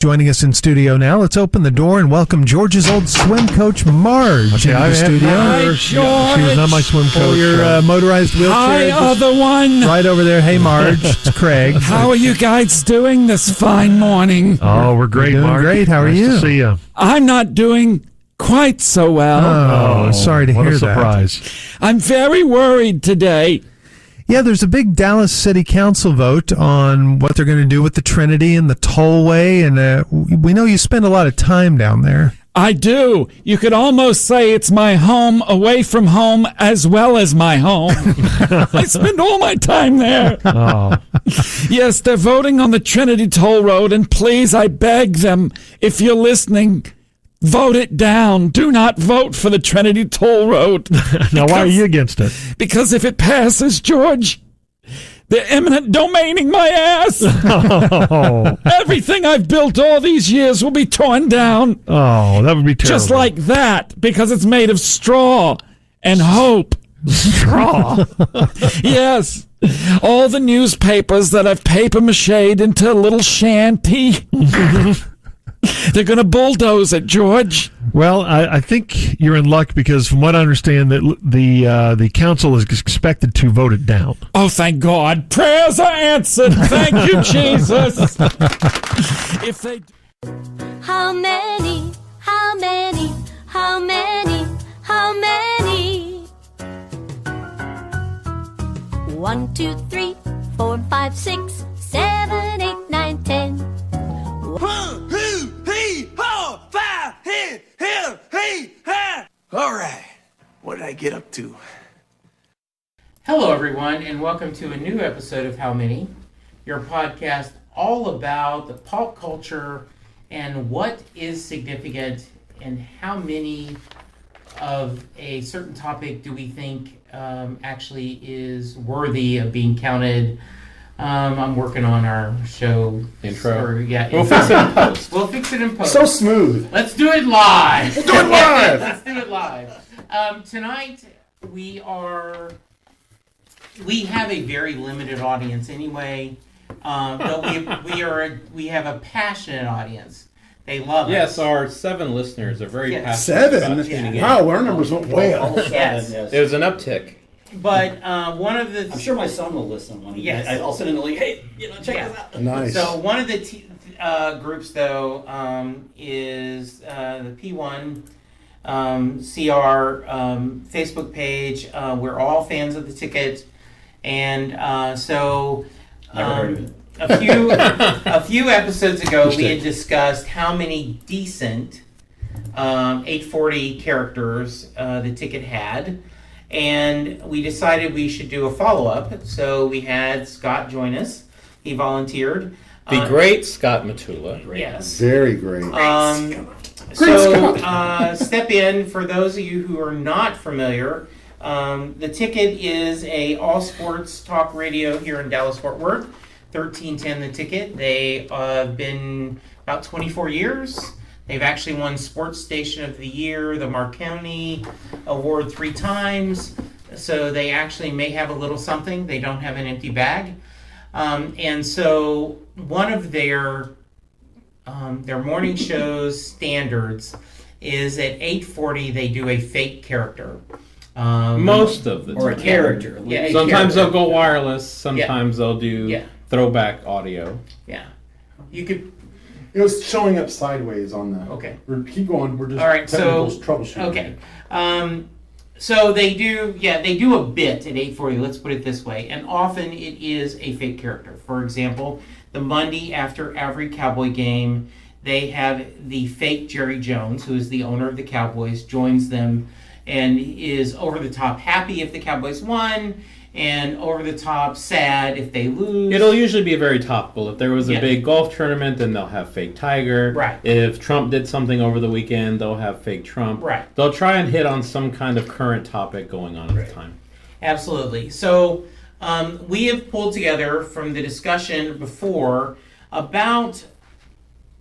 joining us in studio now. Let's open the door and welcome George's old swim coach, Marge, into the studio. Hi, George. She was not my swim coach. For your motorized wheelchair. Hi, other one. Right over there. Hey, Marge. It's Craig. How are you guys doing this fine morning? Oh, we're great, We're doing Mark. great. How are nice you? to see you. I'm not doing quite so well. Oh, sorry to what hear a surprise. I'm very worried today. Yeah, there's a big Dallas City Council vote on what they're going to do with the Trinity and the tollway, and we know you spend a lot of time down there. I do. You could almost say it's my home away from home as well as my home. I spend all my time there. Oh, Yes, they're voting on the Trinity Toll Road, and please, I beg them, if you're listening, vote it down. Do not vote for the Trinity Toll Road. now why are you against it? Because if it passes, George, they're eminent domaining my ass. Oh, Everything I've built all these years will be torn down. oh, that would be terrible. Just like that, because it's made of straw and hope. straw. Yes. All the newspapers that I've paper machéd into a little shanty. They're going to bulldoze it, George. Well, I think you're in luck because, from what I understand, that the council is expected to vote it down. Oh, thank God. Prayers are answered. Thank you, Jesus. If they... How many, how many, how many, how many? 1, 2, 3, 4, 5, 6, 7, 8, 9, 10. All right, what did I get up to? Hello, everyone, and welcome to a new episode of How Many, your podcast all about the pop culture and what is significant and how many of a certain topic do we think actually is worthy of being counted. I'm working on our show Intro. We'll fix it in post. We'll fix it in post. So smooth. Let's do it live. Let's do it live. Let's do it live. Tonight we have a very limited audience anyway, but we have a passionate audience. They love Yes, us. our 7 listeners are very Yes. passionate 7? about tuning in. Wow, our numbers went way up. Yes. It was an uptick. But one of the I'm sure my son will listen when he. Yes. I'll send him the link. Hey, check Yeah. this out. Nice. So one of the groups, though, is the P1 CR Facebook page. We're all fans of the ticket, and so Never heard of it. a few episodes ago, we had discussed how many decent 840 characters the ticket had. And we decided we should do a follow-up. So we had Scott join us. He volunteered. The great Scott Matula. Yes. Very great. Step in for those of you who are not familiar. The Ticket is a all-sports talk radio here in Dallas-Fort Worth. 1310 The Ticket. They have been about 24 years. They've actually won Sports Station of the Year, the Marconi Award 3 times. So they actually may have a little something. They don't have an empty bag. And so one of their morning shows standards is at 8:40 they do a fake character. Most of the time. Or a character. Yeah, a Sometimes character. they'll go wireless. Sometimes they'll do Yeah. throwback audio. Yeah. You could... It was showing up sideways on the. Okay. Keep going. We're just All right, so troubleshooting. okay. So they do a bit at 8:40. Let's put it this way, and often it is a fake character. For example, the Monday after every Cowboy game, they have the fake Jerry Jones, who is the owner of the Cowboys, joins them, and is over the top happy if the Cowboys won, and over the top sad if they lose. It'll usually be very topical. If there was a Yeah. big golf tournament, then they'll have fake Tiger. Right. If Trump did something over the weekend, they'll have fake Trump. Right. They'll try and hit on some kind of current topic going on at the time. Absolutely. So we have pulled together from the discussion before about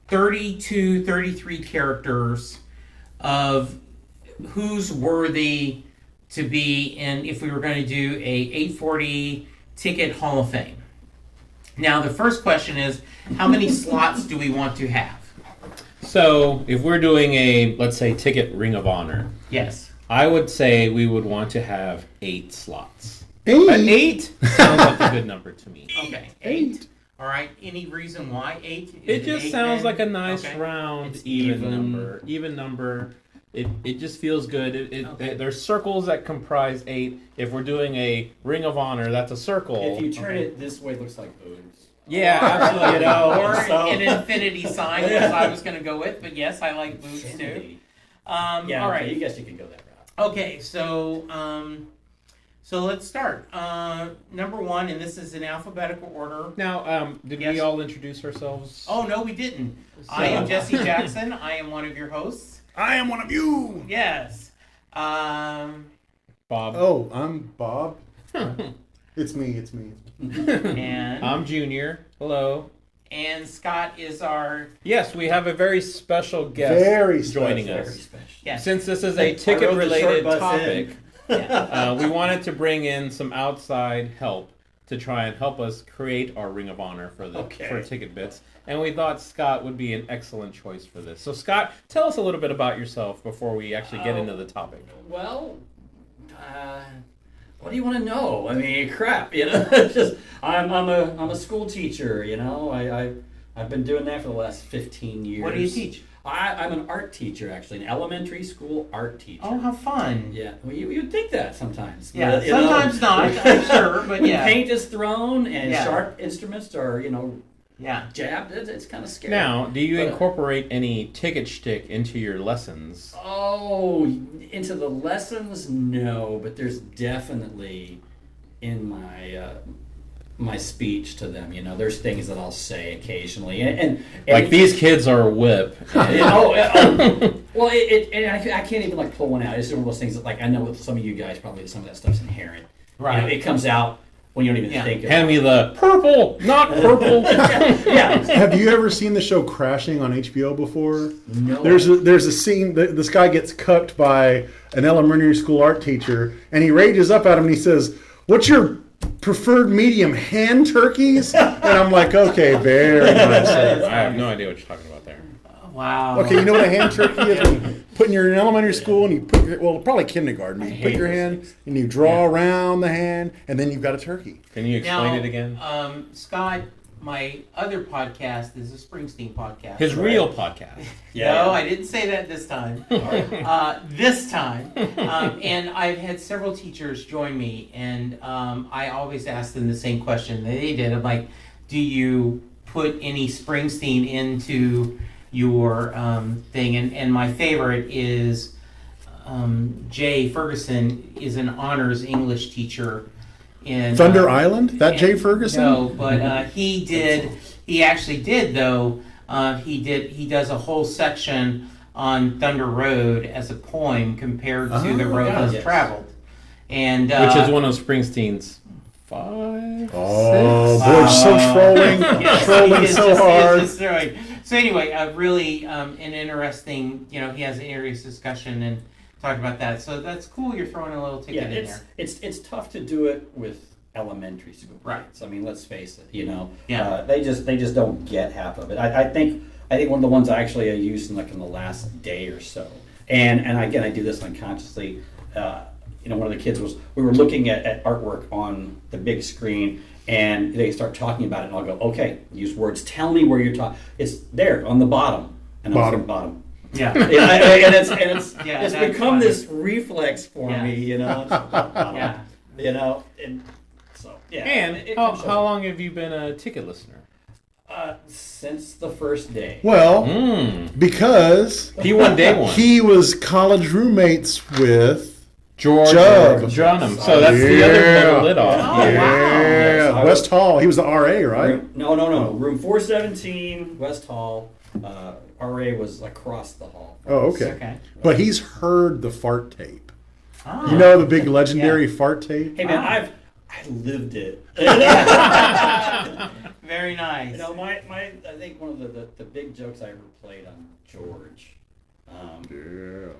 33 characters of who's worthy to be in, if we were going to do a 840 Ticket Hall of Fame. Now, the first question is, how many slots do we want to have? So if we're doing a, let's say, ticket Ring of Honor, Yes. I would say we would want to have 8 slots. 8. 8 sounds like a good number to me. Okay. 8. All right. Any reason why 8? It just sounds like a nice Okay. round, It's even even. number. Even number. It just feels good. There's circles that comprise 8. If we're doing a Ring of Honor, that's a circle. If you turn it this way, it looks like boobs. Yeah, absolutely. You know, Or so- an infinity sign, which I was going to go with, but yes, I like boots too. Infinity. All Yeah, right. okay, you guess you can go that route. Okay, so let's start. Number 1, and this is in alphabetical order. Now, did Yes. we all introduce ourselves? Oh no, we didn't. I am Jesse Jackson. I am one of your hosts. I am one of you. Yes. Bob. Oh, I'm Bob. It's me. And I'm Junior. Hello. and Scott is our Yes, we have a very special guest Very joining special. us. Very special. yes. Since this is I a rode the short ticket-related bus topic, in. we wanted to bring in some outside help to try and help us create our Ring of Honor for Ticket Bits. And we thought Scott would be an excellent choice for this. So Scott, tell us a little bit about yourself before we actually get into the topic. Well, what do you want to know? I mean, crap, you know. It's just I'm a school teacher, you know. I've been doing that for the last 15 years. What do you teach? I'm an art teacher, actually, an elementary school art teacher. Oh, how fun. Yeah, well, you'd think that sometimes. Yeah, but, you know, sometimes not, I'm sure, but yeah. Paint is thrown and Yeah. sharp instruments are, Yeah. jabbed. It's kind of scary. Now, do you But, incorporate any ticket shtick into your lessons? Oh, into the lessons, no, but there's definitely in my speech to them. There's things that I'll say occasionally, and Like these kids are a whip. well, I can't even like pull one out. It's one of those things that like I know with some of you guys probably some of that stuff's inherent. Right. It comes out when you don't even Yeah. think. Hand me the purple, not purple. Yeah. Have you ever seen the show Crashing on HBO before? No. There's a scene that this guy gets cucked by an elementary school art teacher, and he rages up at him and he says, "What's your preferred medium, hand turkeys?" And I'm like, okay, very nice. I have no idea what you're talking about there. Wow. Okay, you know what a hand turkey is? When you put you're in elementary school and you put probably kindergarten. You put your hand and you draw around the hand, and then you've got a turkey. Can you explain Now, it again? Scott, my other podcast is a Springsteen podcast. His real podcast. No, I didn't say that this time. This time. And I've had several teachers join me, and I always ask them the same question that they did. I'm like, do you put any Springsteen into your thing? And my favorite is Jay Ferguson is an honors English teacher in Thunder Island? That Jay and- Ferguson? No, but he actually did though. He does a whole section on Thunder Road as a poem compared to the road less yes. traveled. And Which is one of Springsteen's 5. Oh, 6? boy, just so trolling, Yes, trolling he is so just- he is hard. just throwing. So anyway, really an interesting, he has an interesting discussion and talk about that. So that's cool. You're throwing a little ticket Yeah, in there. it's tough to do it with elementary school Right. kids. I mean, let's face it. Yeah. They just don't get half of it. I think one of the ones I actually used in the last day or so, and again I do this unconsciously. One of the kids we were looking at artwork on the big screen, and they start talking about it, and I'll go, okay, use words. Tell me where you're talking. It's there on the bottom, and I'll say bottom. Yeah. and it's Yeah, it's that's become funny. this reflex for Yeah. me, Yeah. and so yeah. And it how comes over. long have you been a ticket listener? Since the first day. Well, Mm. because P1 day one. he was college roommates with George Jug. Junham. So that's the other little lid off. Oh, wow. Yeah, Yes, I West Hall. He was the RA, right? Room, no. Room 417, West Hall. RA was across the hall. Oh, okay. Okay. But he's heard the fart tape. Ah. You know the big legendary fart tape? Hey man, Wow. I lived it. Very nice. My I think one of the big jokes I ever played on George.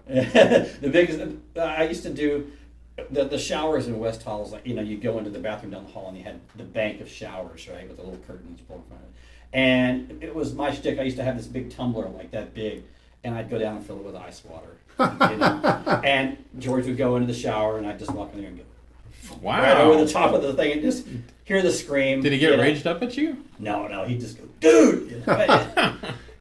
The biggest I used to do the showers in West Hall is like you go into the bathroom down the hall and you had the bank of showers right with the little curtains pulled in front of it. And it was my shtick. I used to have this big tumbler like that big, and I'd go down and fill it with ice water. You know? And George would go into the shower, and I'd just walk in there and go Wow. right over the top of the thing and just hear the scream. Did he get raged up at you? No, he'd just go, dude! You know?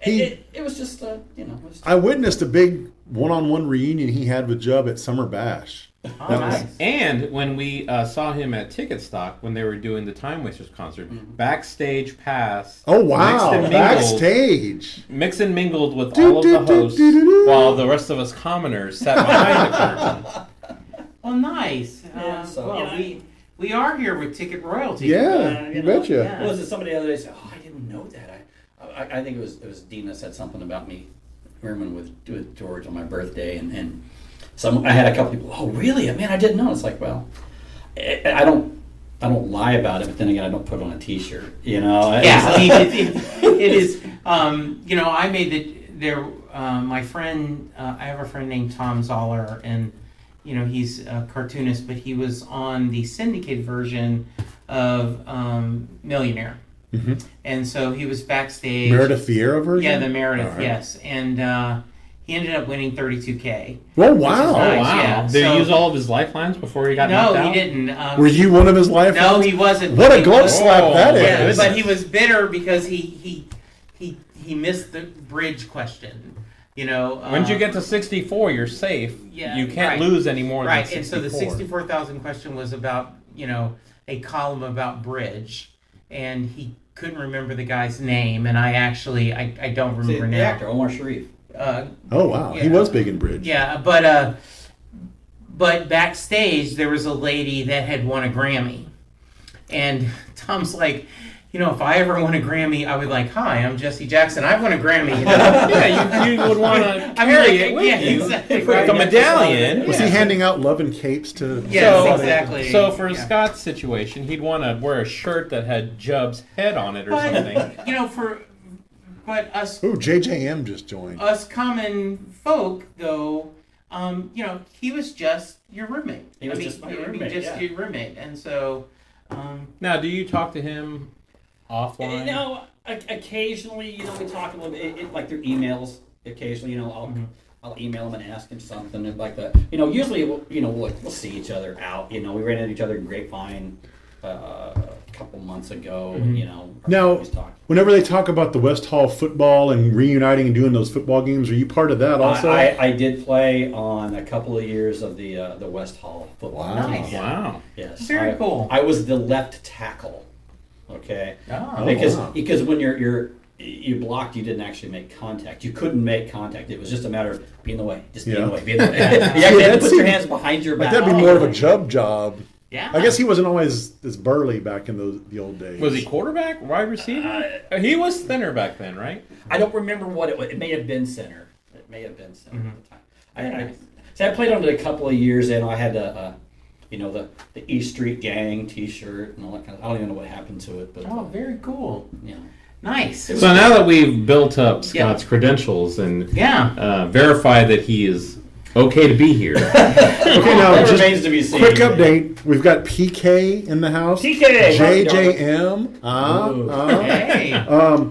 It was just, you know. It was I witnessed a big one-on-one reunion he had with Jubb at Summer Bash. Oh, That was- nice. And when we saw him at Ticket Stock when they were doing the Time Wasters concert, backstage pass. Oh wow! Mixed and mingled, Backstage. mixed and mingled with all of the hosts, while the rest of us commoners sat behind the curtain. Well, nice. Yeah, so, well, you know, we are here with Ticket Royalty. Yeah, you you know, betcha. yeah. What was it? Somebody the other day said, "Oh, I didn't know that." I think it was Dina said something about me rooming with George on my birthday, and I had a couple people. Oh, really? Man, I didn't know. It's like, well, I don't lie about it, but then again, I don't put it on a T-shirt. You know? Yeah, I mean, it is. You know, I made it there. My friend, I have a friend named Tom Zoller, and you know, he's a cartoonist, but he was on the syndicated version of Millionaire. Mm-hmm. And so he was backstage. Meredith Vieira version? Yeah, the Meredith, All right. yes. And he ended up winning $32K. Oh, wow. Which is nice, Oh wow! yeah. Did So- he use all of his lifelines before he got knocked No, out? he didn't. Were you one of his lifelines? No, he wasn't. What but a he glove was- slap that Oh, is. Yeah, goodness. but he was bitter because he missed the bridge question. You know. Once you get to 64, you're safe. Yeah, You can't right. lose any more Right, than and so 64. the 64,000 question was about, you know, a column about bridge, and he couldn't remember the guy's name, and I actually I don't See, remember the now. actor Omar Sharif. Oh, wow. He Yeah. was big in bridge. Yeah, but backstage there was a lady that had won a Grammy, and Tom's like, you know, if I ever won a Grammy, I would like, hi, I'm Jesse Jackson. I've won a Grammy. You know? Yeah, you would want to I'm carry like, it with yeah, you, exactly. like a medallion. Was he handing out love and capes to... Yes, So- exactly. So for Yeah. Scott's situation, he'd want to wear a shirt that had Jubb's head on it or something. But, you know, but us Ooh, JJM just joined. common folk, though, you know, he was just your roommate. He was just my roommate, just yeah. your roommate, and so, Now, do you talk to him offline? You know, occasionally, you know, we talk a little bit, like through emails. Occasionally, you know, I'll email him and ask him something and like that. You know, usually, we'll see each other out. You know, we ran into each other in Grapevine a couple months ago. You know, Now, always talk. whenever they talk about the West Hall football and reuniting and doing those football games, are you part of that also? I did play on a couple of years of the West Hall football Wow. team. Nice. Wow. Yes. Very cool. I was the left tackle. Okay. Oh, Because when you blocked, you didn't actually make contact. You couldn't make contact. It was just a matter of being in the way. Just being in the way. Being in the way. You actually had to that put your seemed- hands behind your Like back. that'd be more of a Jubb job. yeah. I guess he wasn't always as burly back in the old days. Was he quarterback, wide receiver? He was thinner back then, right? I don't remember what it was. It may have been center. It may have been center at the time. Very nice. I played on it a couple of years, and I had the East Street Gang T-shirt and all that kind of. I don't even know what happened to it, but Oh, very cool. you know. Nice. So now that we've built up Scott's credentials and Yeah. verified that he is okay to be here, Okay, now That just remains to be seen. quick update. We've got PK in the house. PK! JJM. Hey.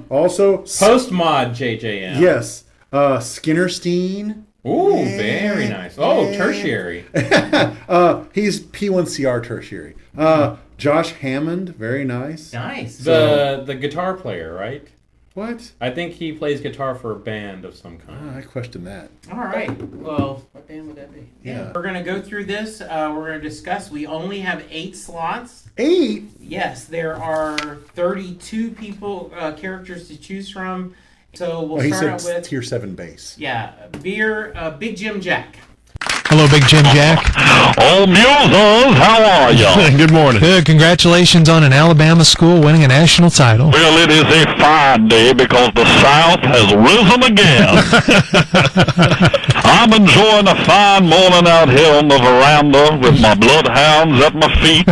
Also, post mod JJM. yes. Skinnerstein. Ooh, very nice. Oh, tertiary. He's P1CR tertiary. Josh Hammond. Very nice. Nice. The guitar player, right? What? I think he plays guitar for a band of some kind. I question that. All right. Well, What band would that be? Yeah. we're going to go through this. We're going to discuss. We only have 8 slots. 8. Yes, there are 32 characters to choose from. So we'll Oh, he start said out with, tier 7 base. Big Jim Jack. Hello, Big Jim Jack. Oh, Mules, how are you? Good morning. Good. Congratulations on an Alabama school winning a national title. Well, it is a fine day because the South has risen again. I'm enjoying a fine morning out here on the veranda with my bloodhounds at my feet,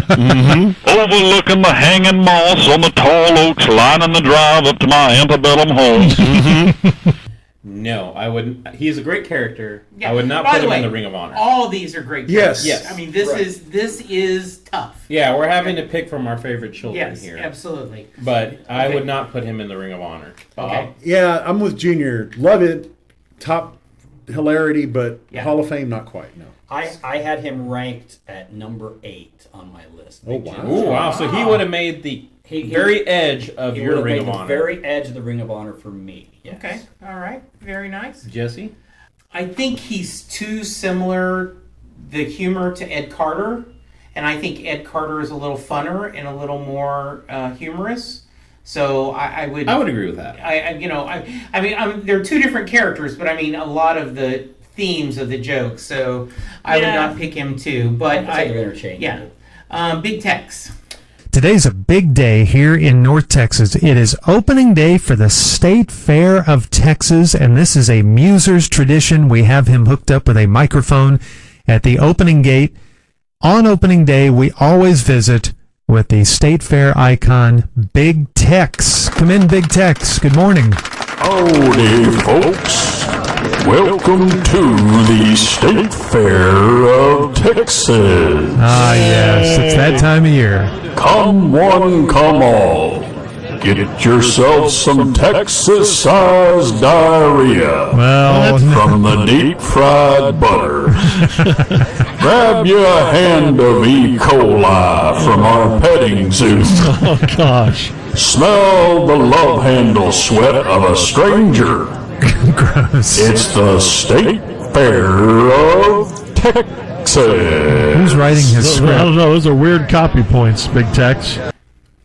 overlooking the hanging moss on the tall oaks lining the drive up to my antebellum home. No, I wouldn't. He's a great character. Yeah. I would not By put the him in way, the Ring of Honor. All these are great. Yes. characters. Yes. I mean, this is tough. Yeah, we're having to pick from our favorite children Yes, here. absolutely. But I Okay. would not put him in the Ring of Honor. Bob? Okay. Yeah, I'm with Junior. Love it. Top hilarity, but Yeah. Hall of Fame, not quite. No. I had him ranked at number 8 on my list. Oh, Big wow. Jim. Ooh, wow. So he would have made the He- very edge of He your would've Ring made of the Honor. very edge of the Ring of Honor for me. Yes. Okay. All right. Very nice. Jesse? I think he's too similar, the humor, to Ed Carter, and I think Ed Carter is a little funner and a little more humorous. So I would agree with that. I mean, they're two different characters, but I mean a lot of the themes of the jokes. So I would not pick him too. But I think they're interchangeable. Yeah. Big Tex. Today's a big day here in North Texas. It is opening day for the State Fair of Texas, and this is a Muser's tradition. We have him hooked up with a microphone at the opening gate. On opening day, we always visit with the State Fair icon, Big Tex. Come in, Big Tex. Good morning. Howdy, folks. Welcome to the State Fair of Texas. Ah, yes, it's that time of year. Come one, come all. Get yourself some Texas-sized diarrhea Well, from the deep-fried butter. Grab you a hand of E. coli from our petting zoo. Oh, gosh. Smell the love handle sweat of a stranger. gross. It's the State Fair of Texas. Who's writing his I script? don't know. Those are weird copy points, Big Tex.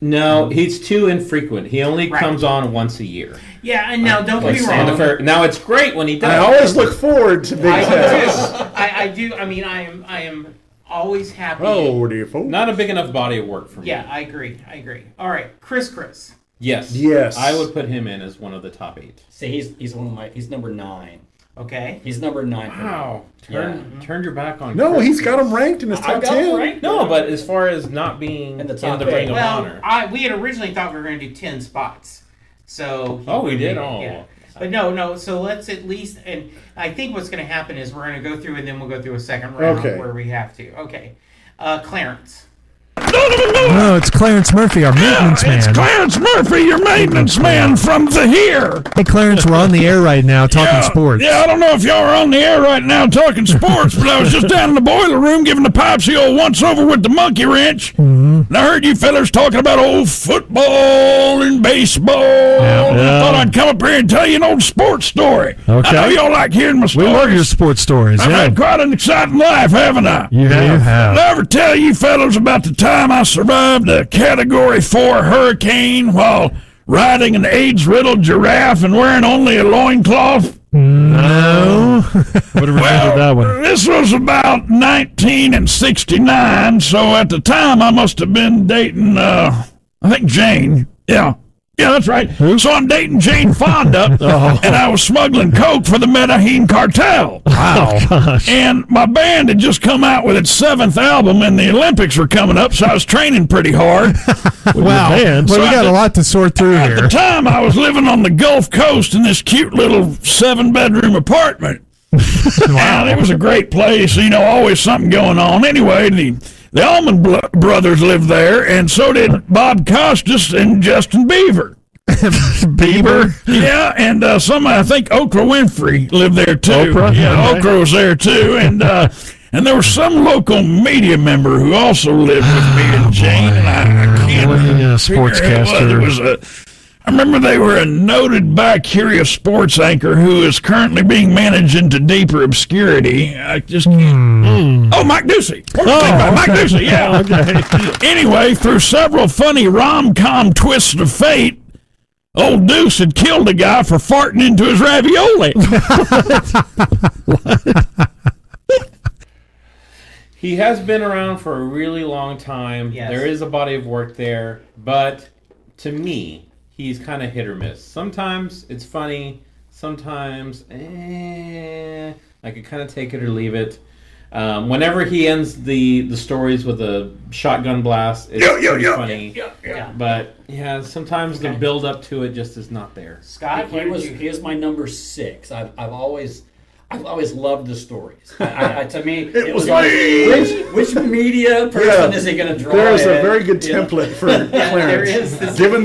No, he's too infrequent. He only Right. comes on once a year. Yeah, and now don't get me On the wrong. fair. Now it's great when he does. I always look forward to Big I Tex. do. I do. I mean, I am always happy. Oh, dear folks. Not a big enough body of work for me. Yeah, I agree. All right, Chris. Yes. Yes. I would put him in as one of the top 8. See, he's number 9. Okay. He's number 9. for me. Wow. Turn your back on. No, Chris. he's got him ranked in his I top got him 10. ranked. No, but as far as not being In the in top the 8. Ring of Well, Honor. we had originally thought we were going to do 10 spots. So. Oh, we would did? be- Oh. Yeah. But no. So let's at least, and I think what's going to happen is we're going to go through, and then we'll go through a second round Okay. where we have to. Okay. Clarence. No, it's Clarence Murphy, our maintenance It's man. Clarence Murphy, your maintenance man from the here. Hey, Clarence, we're on the air right now talking sports. Yeah, I don't know if y'all are on the air right now talking sports, but I was just down in the boiler room giving the pipes the old once over with the monkey wrench. And I heard you fellas talking about old football and baseball. And I thought I'd come up here and tell you an old sports story. Okay. I know y'all like hearing my We stories. love your sports stories. I've Yeah. had quite an exciting life, haven't I? You You have. have. Did I ever tell you fellows about the time I survived a Category 4 hurricane while riding an AIDS-riddled giraffe and wearing only a loincloth? No. Would have remembered that one. This was about 1969, so at the time I must have been dating, I think Jane. Yeah, that's right. So I'm dating Jane Fonda, and I was smuggling coke for the Medellin cartel. Wow. Gosh. And my band had just come out with its 7th album, and the Olympics were coming up, so I was training pretty hard. Wow. band. Well, So we I got a did- lot to sort through At the here. time, I was living on the Gulf Coast in this cute little 7-bedroom apartment. And it was a great place, always something going on. Anyway, the Allman Brothers lived there, and so did Bob Costas and Justin Bieber. Bieber. Yeah, and I think Oprah Winfrey lived there too. Oprah? Yeah, Okay. Oprah was there too, and there was some local media member who also lived with me and Jane, and I can't remember Yeah, who sportscaster. it was. I remember they were a noted bi-curious sports anchor who is currently being managed into deeper obscurity. I just can't. Oh, Mike Ducey. Mike Ducey, yeah. Okay. Anyway, through several funny rom-com twists of fate, old Deuce had killed a guy for farting into his ravioli. He has been around for a really long time. Yes. There is a body of work there, but to me, he's kind of hit or miss. Sometimes it's funny, sometimes I could kind of take it or leave it. Whenever he ends the stories with a shotgun blast, it's pretty funny. Yeah. But yeah, sometimes the build up to it just is not there. Scott, He is my number 6. I've always loved the stories. To me, it was like, which media person is he going to draw? There's a very good template for Clarence. there is. Given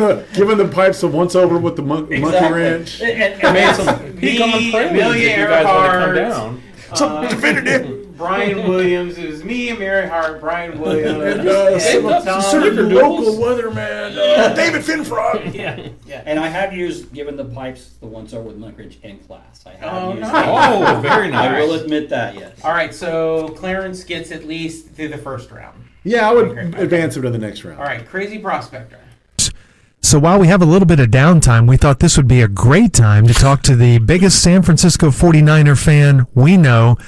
the pipes of once over with the monkey wrench. I made some peek on the prelude if you guys want to come down. Some definitive. Brian Williams. It was me, Mary Hart, Brian Williams, certain local weatherman, David Finfrog. Yeah. And I have used given the pipes the once over with Munkridge in class. I have used. Nice. Oh, very nice. I will admit that. Yes. All right, so Clarence gets at least through the first round. Yeah, I would advance him to the next round. All right, Crazy Prospector. So while we have a little bit of downtime, we thought this would be a great time to talk to the biggest San Francisco 49er fan we know.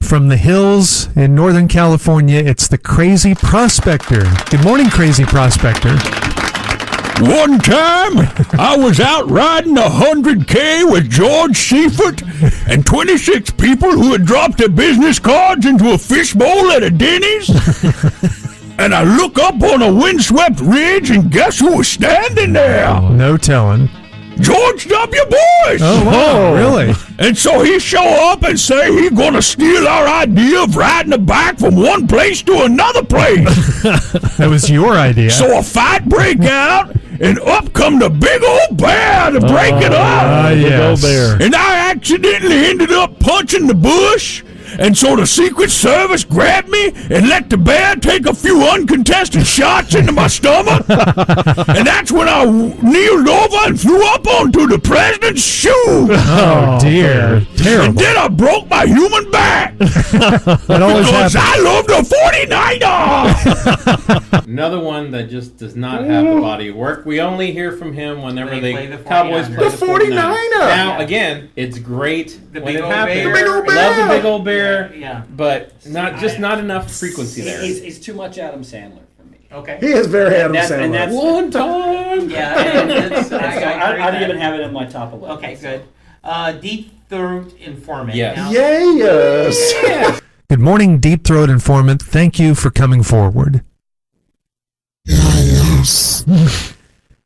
From the hills in Northern California, it's the Crazy Prospector. Good morning, Crazy Prospector. One time, I was out riding 100K with George Seifert and 26 people who had dropped their business cards into a fishbowl at a Denny's. And I look up on a windswept ridge, and guess who was standing there? No telling. George W. Bush! Oh, wow, really? And so he show up and say he's gonna steal our idea of riding a bike from one place to another place. That was your idea. So a fight break out, and up come the big old bear to break it up. Yes. Big old bear. And I accidentally ended up punching the bush. And so the Secret Service grabbed me and let the bear take a few uncontested shots into my stomach. And that's when I kneeled over and threw up onto the president's shoe. Oh, dear. And Terrible. then I broke my human back. That always Because happens. I love the 49er. Another one that just does not have the body of work. We only hear from him whenever They the play the Cowboys 49ers. play The the 49er. Now, again, it's great The when big it old happens. bear. The big old bear. Love the big old bear. Yeah. But not enough frequency there. He's too much Adam Sandler for me. Okay. He is very Adam And Sandler. that's One time. Yeah, and that's, So I don't even have it in my top 11. Okay, good. Deep Throat Informant. Yes. Now, Yes. Good morning, Deep Throat Informant. Thank you for coming forward. Yes.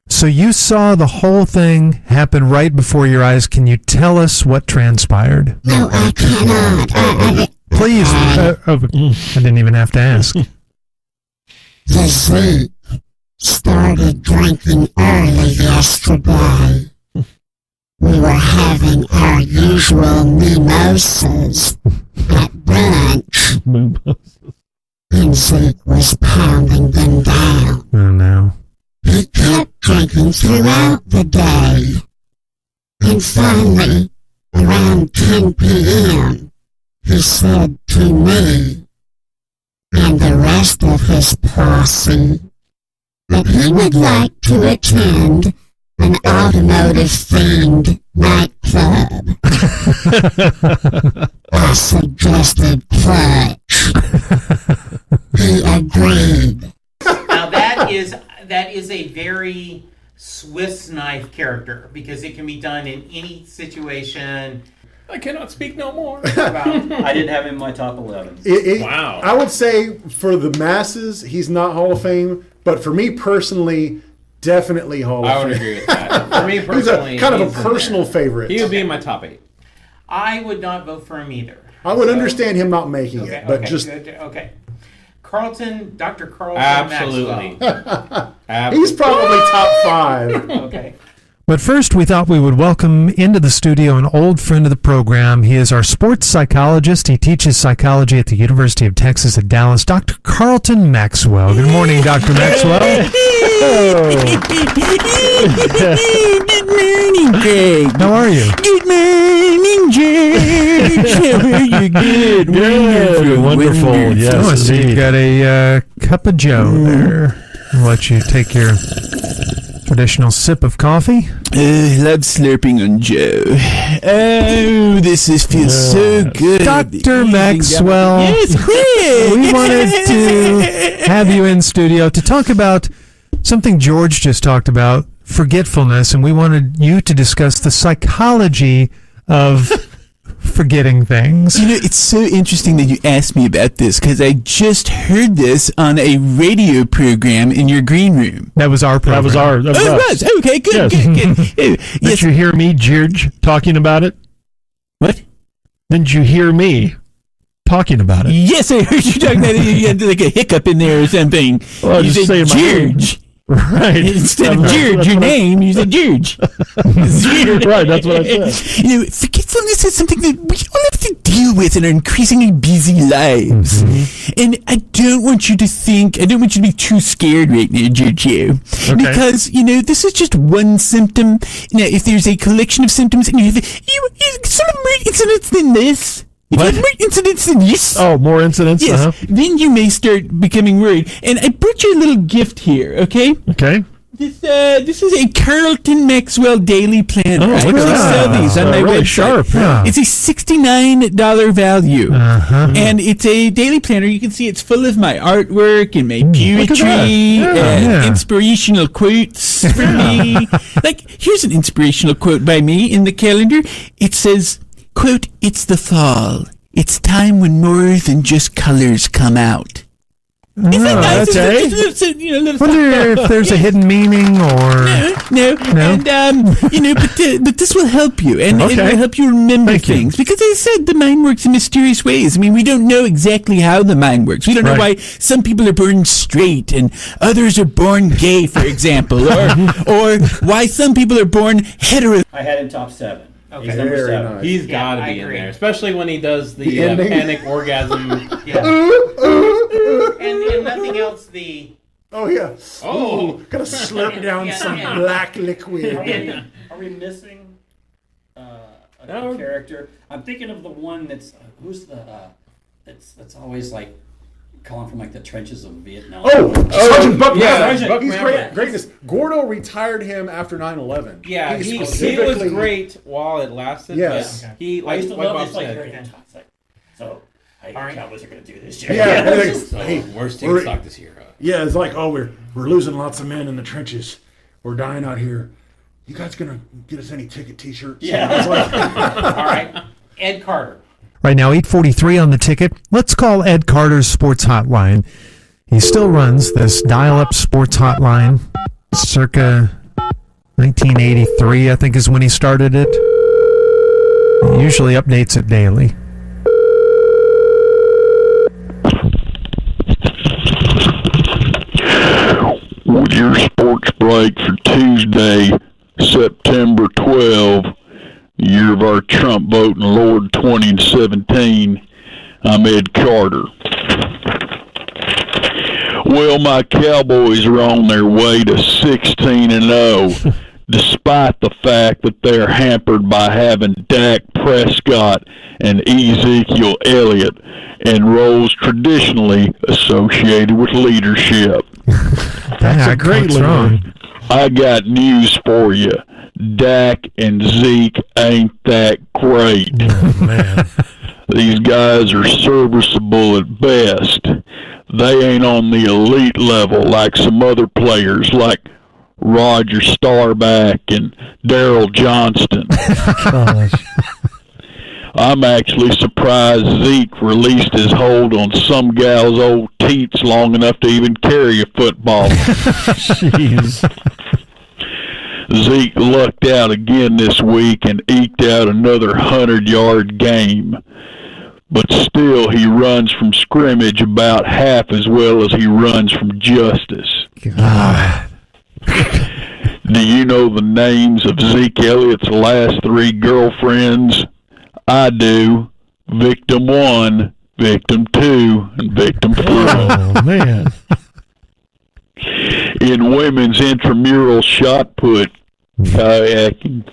So you saw the whole thing happen right before your eyes. Can you tell us what transpired? No, I cannot. Please. I didn't even have to ask. The Zeke started drinking early yesterday. We were having our usual mimosas at brunch, and Zeke was pounding them down. Oh, no. He kept drinking throughout the day, and finally, around 10 p.m., he said to me and the rest of his posse that he would like to attend an automotive-themed nightclub. I suggested Clutch. He agreed. Now that is a very Swiss knife character because it can be done in any situation. I cannot speak no more. I didn't have him in my top 11. Wow. I would say for the masses, he's not Hall of Fame, but for me personally, definitely Hall of Fame. I would agree with that. For me personally, he's kind of he's a in personal there. favorite. He would be in my top 8. I would not vote for him either. I would understand him not making Okay, it, but okay, just good, okay. Dr. Carlton Absolutely. Maxwell. he's probably top 5. Okay. But first, we thought we would welcome into the studio an old friend of the program. He is our sports psychologist. He teaches psychology at the University of Texas at Dallas, Dr. Carlton Maxwell. Good morning, Dr. Maxwell. Good morning, Greg. How are you? Good morning, George. How are you? Good. Good. Wonderful. Yes, Oh, I see indeed. you've got a cup of Joe there. I'll let you take your traditional sip of coffee. Love slurping on Joe. Oh, feels so good. Dr. Maxwell. Yes, Greg. We wanted to have you in studio to talk about something George just talked about, forgetfulness, and we wanted you to discuss the psychology of forgetting things. You know, it's so interesting that you asked me about this because I just heard this on a radio program in your green room. That was our program. That was Oh, us. it was? Okay, good, Yes. good. Did you hear me, George, talking about it? What? Didn't you hear me talking about it? Yes, I heard you talking about it. You had like a hiccup in there or something. Well, you just said saying my name. George. Right. Instead of George, your name, you said George. Right, that's what I said. You know, forgetfulness is something that we all have to deal with in our increasingly busy lives. And I don't want you to be too scared right now, Giorgio. Okay. Because, you know, this is just one symptom. Now, if there's a collection of symptoms and you have sort of more incidents than this, if you have more incidents than this, more incidents? yes, then you may start becoming worried. And I brought you a little gift here, okay? Okay. This is a Carlton Maxwell Daily Planner. Oh, I look at actually that. sell these on my Really website. sharp. Yeah. It's a $69 value. And it's a daily planner. You can see it's full of my artwork and my look at that. poetry and Yeah. inspirational quotes from me. Like, here's an inspirational quote by me in the calendar. It says, quote, "It's the fall. It's time when more than just colors come out." Isn't that nice? okay. Wonder if there's a hidden meaning or... No. No? And, but this will help you, and it Okay. will help you remember Thank you. things. Because as I said, the mind works in mysterious ways. I mean, we don't know exactly how the mind works. We don't know why Right. some people are born straight and others are born gay, for example, or why some people are born hetero. I had him top 7. Okay. He's number Very 7. nice. He's Yeah, got to I be in agree. there, especially when he does the The ending. panic orgasm. And nothing else, the... Oh yeah. Oh. Gotta slurp down some yeah. black liquid. Are we missing a No. character? I'm thinking of the one that's who's the that's always like calling from like the trenches of Vietnam. Sergeant Buck yeah, Maverick. Sergeant Buck He's Maverick. greatness. Gordo retired him after 9/11. Yeah, he was specifically- great while it lasted. Yes. But he, I like, used to like love Bob this like said, very toxic. So hey, All right. Cowboys are gonna do this. Yeah, and they- so hey, worst team we're- stock this year. Yeah, it's like, oh, we're losing lots of men in the trenches. We're dying out here. You guys gonna get us any ticket T-shirts? Yeah. It's like, All right. Ed Carter. Right now, 8:43 on the ticket. Let's call Ed Carter's sports hotline. He still runs this dial-up sports hotline, circa 1983, I think is when he started it. He usually updates it daily. With your sports break for Tuesday, September 12, year of our Trump voting Lord 2017, I'm Ed Carter. Well, my Cowboys are on their way to 16-0, despite the fact that they're hampered by having Dak Prescott and Ezekiel Elliott and roles traditionally associated with leadership. That's a great what's leader. wrong? I got news for you. Dak and Zeke ain't that great. Oh, man. These guys are serviceable at best. They ain't on the elite level like some other players like Roger Staubach and Daryl Johnston. Gosh. I'm actually surprised Zeke released his hold on some gal's old teats long enough to even carry a football. Jeez. Zeke lucked out again this week and eked out another 100-yard game. But still, he runs from scrimmage about half as well as he runs from justice. God. Do you know the names of Zeke Elliott's last 3 girlfriends? I do. Victim 1, Victim 2, and Victim 3. Oh, man. In women's intramural shot put, kayaking.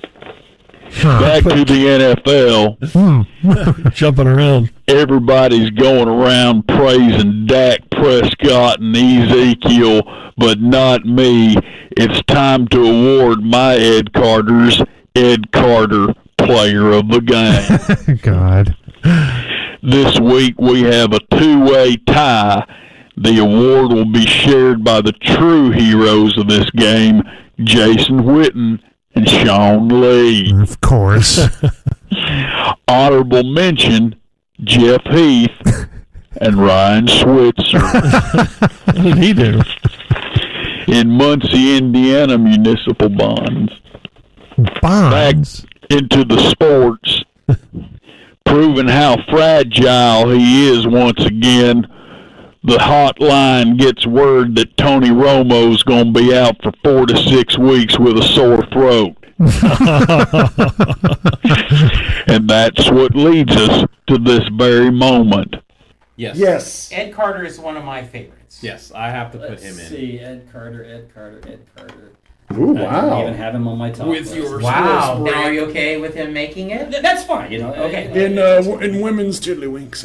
Back to the NFL. Jumping around. Everybody's going around praising Dak Prescott and Ezekiel, but not me. It's time to award my Ed Carter's Ed Carter Player of the Game. God. This week we have a 2-way tie. The award will be shared by the true heroes of this game, Jason Witten and Sean Lee. Of course. All honorable mention Jeff Heath and Ryan Switzer. What did he do? In Muncie, Indiana municipal bonds. Bonds? Back into the sports, proving how fragile he is once again. The hotline gets word that Tony Romo's going to be out for 4 to 6 weeks with a sore throat. And that's what leads us to this very moment. Yes. Yes. Ed Carter is one of my favorites. Yes, I have to put him Let's in. see, Ed Carter. Ooh, I don't wow. even have him on my top With list. your Wow. sports Now, are break. you okay with him making it? That's fine, you know. Okay. In women's tiddlywinks.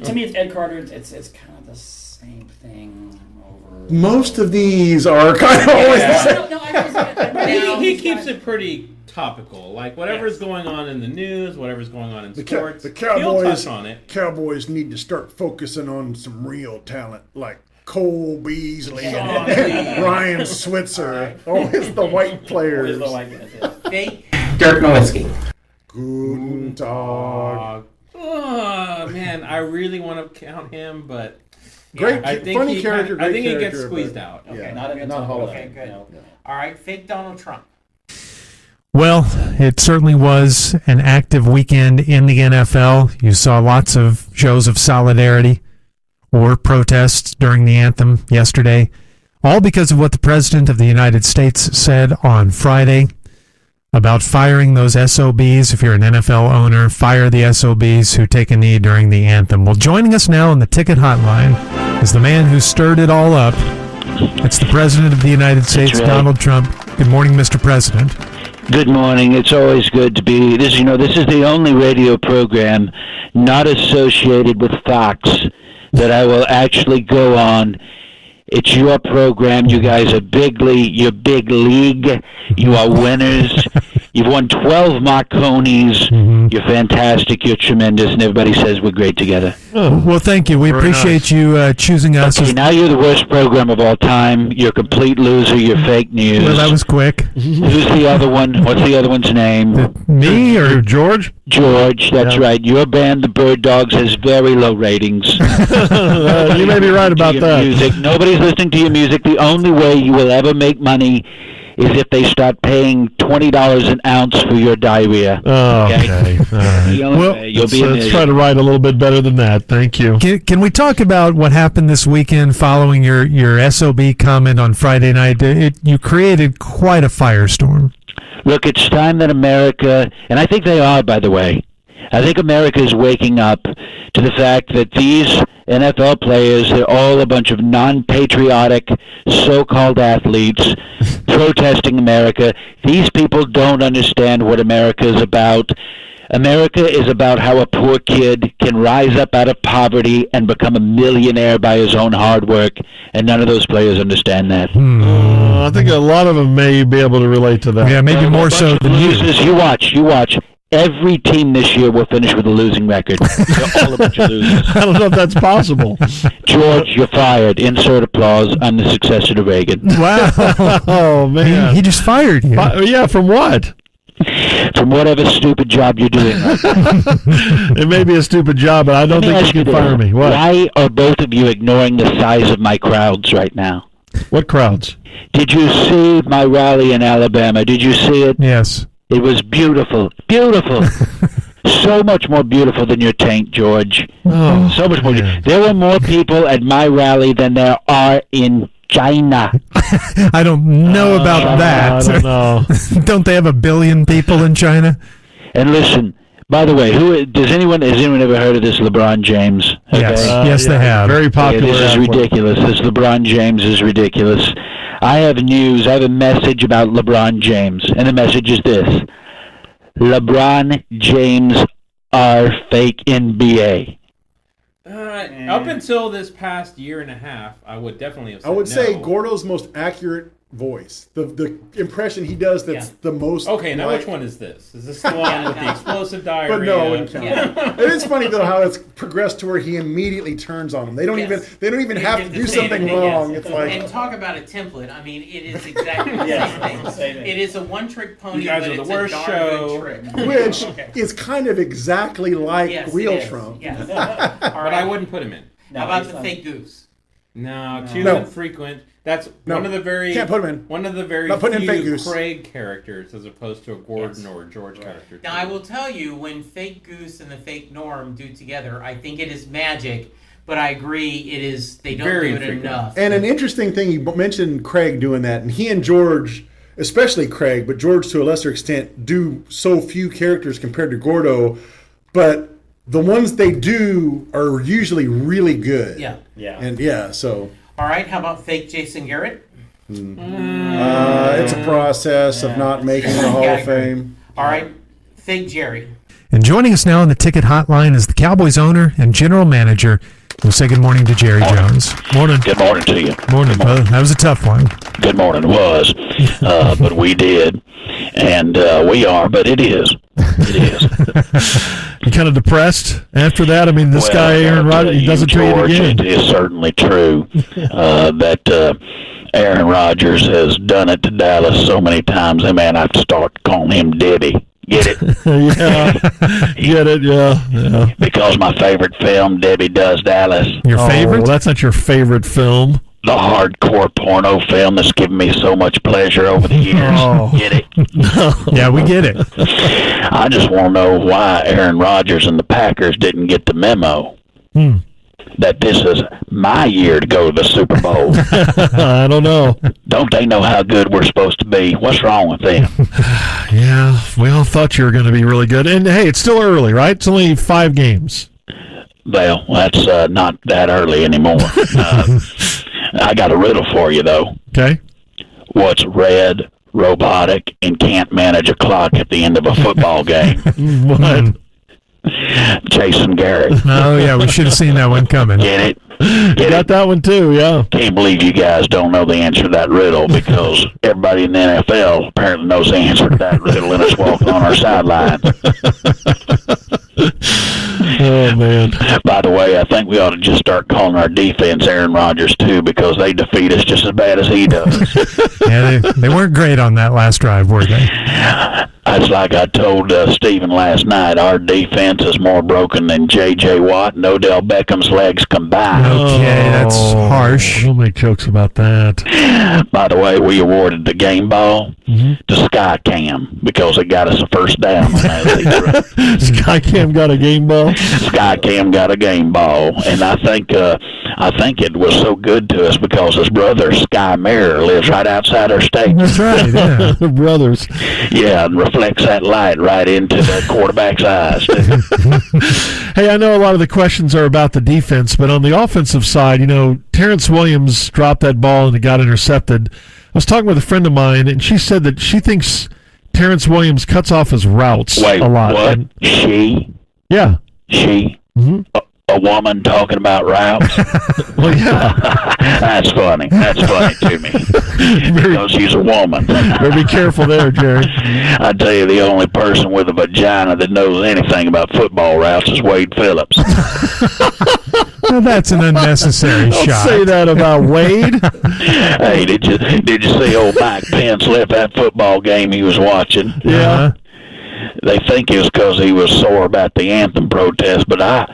To me, it's Ed Carter. It's kind of the same thing over. Most of these are kind of always the same. No, I He keeps it pretty topical. Like whatever's going on in the news, whatever's going on in sports, The he'll touch on it. Cowboys need to start focusing on some real talent like Cole Beasley Sean and Ryan Switzer. Always the white players. Dirk Nowitzki. Guten Tag. Oh man, I really want to count him, but Great, I think funny he character. I great think he gets character, squeezed but- out. Yeah, Not not Hall of Okay, Fame. good. All right, fake Donald Trump. Well, it certainly was an active weekend in the NFL. You saw lots of shows of solidarity or protests during the anthem yesterday, all because of what the President of the United States said on Friday about firing those SOBs. If you're an NFL owner, fire the SOBs who take a knee during the anthem. Well, joining us now on the ticket hotline is the man who stirred it all up. It's the President of the United States, right. Donald Trump. Good morning, Mr. President. Good morning. It's always good to be this. This is the only radio program not associated with Fox that I will actually go on. It's your program. You guys are you're big league. You are winners. You've won 12 Marconis. You're fantastic. You're tremendous. And everybody says we're great together. Oh, well, thank you. We appreciate you choosing us. Okay, now you're the worst program of all time. You're a complete loser. You're fake news. Well, that was quick. Who's the other one? What's the other one's name? Me or George? George, that's right. Your band, the Bird Dogs, has very low ratings. You may be right about Your that. music. Nobody's listening to your music. The only way you will ever make money is if they start paying $20 an ounce for your diarrhea. Oh, okay. All right. The only Well, way. You'll be let's try to write a little bit better than that. Thank you. Can we talk about what happened this weekend following your SOB comment on Friday night? You created quite a firestorm. Look, it's time that America, and I think they are, by the way, I think America is waking up to the fact that these NFL players, they're all a bunch of non-patriotic so-called athletes protesting America. These people don't understand what America is about. America is about how a poor kid can rise up out of poverty and become a millionaire by his own hard work, and none of those players understand that. I think a lot of them may be able to relate to that. Yeah, maybe more so than you. Losers, you watch. Every team this year will finish with a losing record. They're all a bunch of losers. I don't know if that's possible. George, you're fired. Insert applause. I'm the successor to Reagan. Wow. Oh, man. He just fired you. Yeah, from what? From whatever stupid job you're doing. It may be a stupid job, but I don't Let me think ask you can this. fire me. What? Why are both of you ignoring the size of my crowds right now? What crowds? Did you see my rally in Alabama? Did you see it? Yes. It was beautiful. Beautiful. So much more beautiful than your taint, George. Oh, So much more. man. There were more people at my rally than there are in China. I don't know about that. I don't know. Don't they have 1 billion people in China? And listen, by the way, has anyone ever heard of this LeBron James? Yes. Yes, they have. Very Yeah, popular. this is athlete. ridiculous. This LeBron James is ridiculous. I have news. I have a message about LeBron James, and the message is this: LeBron James are fake NBA. Up until this past year and a half, I would definitely have said I would say no. Gordo's most accurate voice. The impression he does that's the most. Okay, now like, which one is this? Is this the one with the explosive diarrhea? But no, I wouldn't count. It is funny though how it's progressed to where he immediately turns on them. They don't even have to do something wrong. It's like, and talk about a template. I mean, it is exactly the same thing. It is a one-trick pony, You guys but are the it's worst a darn show. good trick. which is kind of exactly like real it is. Trump. Yes. But I wouldn't put him in. How about the fake goose? No, too No. infrequent. That's No. one of the very Can't put him in. One of the very Not putting in fake few goose. Craig characters as opposed to a Gordon or a George character. Now, I will tell you, when fake goose and the fake Norm do together, I think it is magic. But I agree, it is. They don't Very do it infrequent. enough. And an interesting thing, you mentioned Craig doing that, and he and George, especially Craig, but George to a lesser extent, do so few characters compared to Gordo, but the ones they do are usually really good. Yeah. And so. All right, how about fake Jason Garrett? It's a process of not making the Hall of Fame. All right, fake Jerry. And joining us now on the ticket hotline is the Cowboys owner and general manager. We'll say good morning to Jerry Jones. Morning. Good morning to you. Morning. Well, that was a tough one. Good morning. It was, but we did, and we are, but it is. It is. You kind of depressed after that? I mean, this guy, Aaron Rodgers, he does it to you George, again. it is certainly true that Aaron Rodgers has done it to Dallas so many times. I mean, I have to start calling him Debbie. Get it? Yeah. Get it? Yeah. Because my favorite film, Debbie Does Dallas. Your favorite? Well, that's not your favorite film. The hardcore porno film that's given me so much pleasure over the years. Oh. Get it? Yeah, we get it. I just want to know why Aaron Rodgers and the Packers didn't get the memo that this is my year to go to the Super Bowl. I don't know. Don't they know how good we're supposed to be? What's wrong with them? Yeah, we all thought you were going to be really good. And, hey, it's still early, right? It's only 5 games. Well, that's not that early anymore. I got a riddle for you, though. Okay. What's red, robotic, and can't manage a clock at the end of a football game? What? Jason Garrett. Oh, yeah, we should have seen that one coming. Get it? You got that one, too, yeah. Can't believe you guys don't know the answer to that riddle because everybody in the NFL apparently knows the answer to that riddle and it's walking on our sidelines. Oh, man. By the way, I think we ought to just start calling our defense Aaron Rodgers, too, because they defeat us just as bad as he does. Yeah, they weren't great on that last drive, were they? It's like I told Steven last night, our defense is more broken than J.J. Watt and Odell Beckham's legs combined. Okay, that's harsh. Don't make jokes about that. By the way, we awarded the game ball to Skycam because it got us a first down. Skycam got a game ball? Skycam got a game ball, and I think it was so good to us because his brother, Sky Mirror, lives right outside our stadium. That's right, yeah. Brothers. Yeah, and reflects that light right into the quarterback's eyes, too. Hey, I know a lot of the questions are about the defense, but on the offensive side, Terrence Williams dropped that ball and it got intercepted. I was talking with a friend of mine, and she said that she thinks Terrence Williams cuts off his routes Wait, a lot. what? And, Yeah. A woman talking about routes? Well, yeah. That's funny. That's funny to me. Because she's a woman. Better be careful there, Jerry. I tell you, the only person with a vagina that knows anything about football routes is Wade Phillips. Now, that's an unnecessary Don't shot. say that about Wade. Hey, did you see old Mike Pence left that football game he was watching? Yeah. They think it was because he was sore about the anthem protest, but I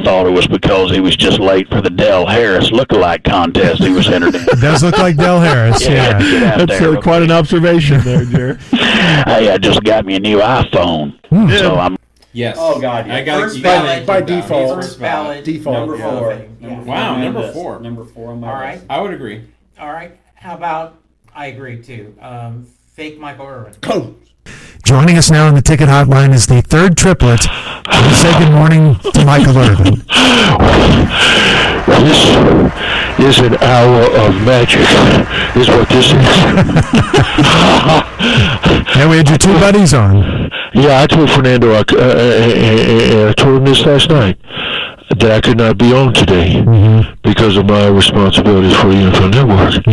thought it was because he was just late for the Del Harris lookalike contest he was entered in. It does look like Del Harris, yeah. Get out That's there. quite an observation there, Jerry. Hey, I just got me a new iPhone, so I'm. Yes. Oh, God, yeah. I got First you got ballot. it. By default. First ballot. Default. Number yeah. 4. Yeah. Wow, on my number list. 4. Number 4 on my All list. right. I would agree. All right. How about, I agree too, fake Michael Irvin. Close. Joining us now on the ticket hotline is the third triplet. We say good morning to Michael Irvin. This is an hour of magic, is what this is. And we had your two buddies on. Yeah, I told Fernando, I told him this last night. that I could not be on today because of my responsibilities for the NFL Network.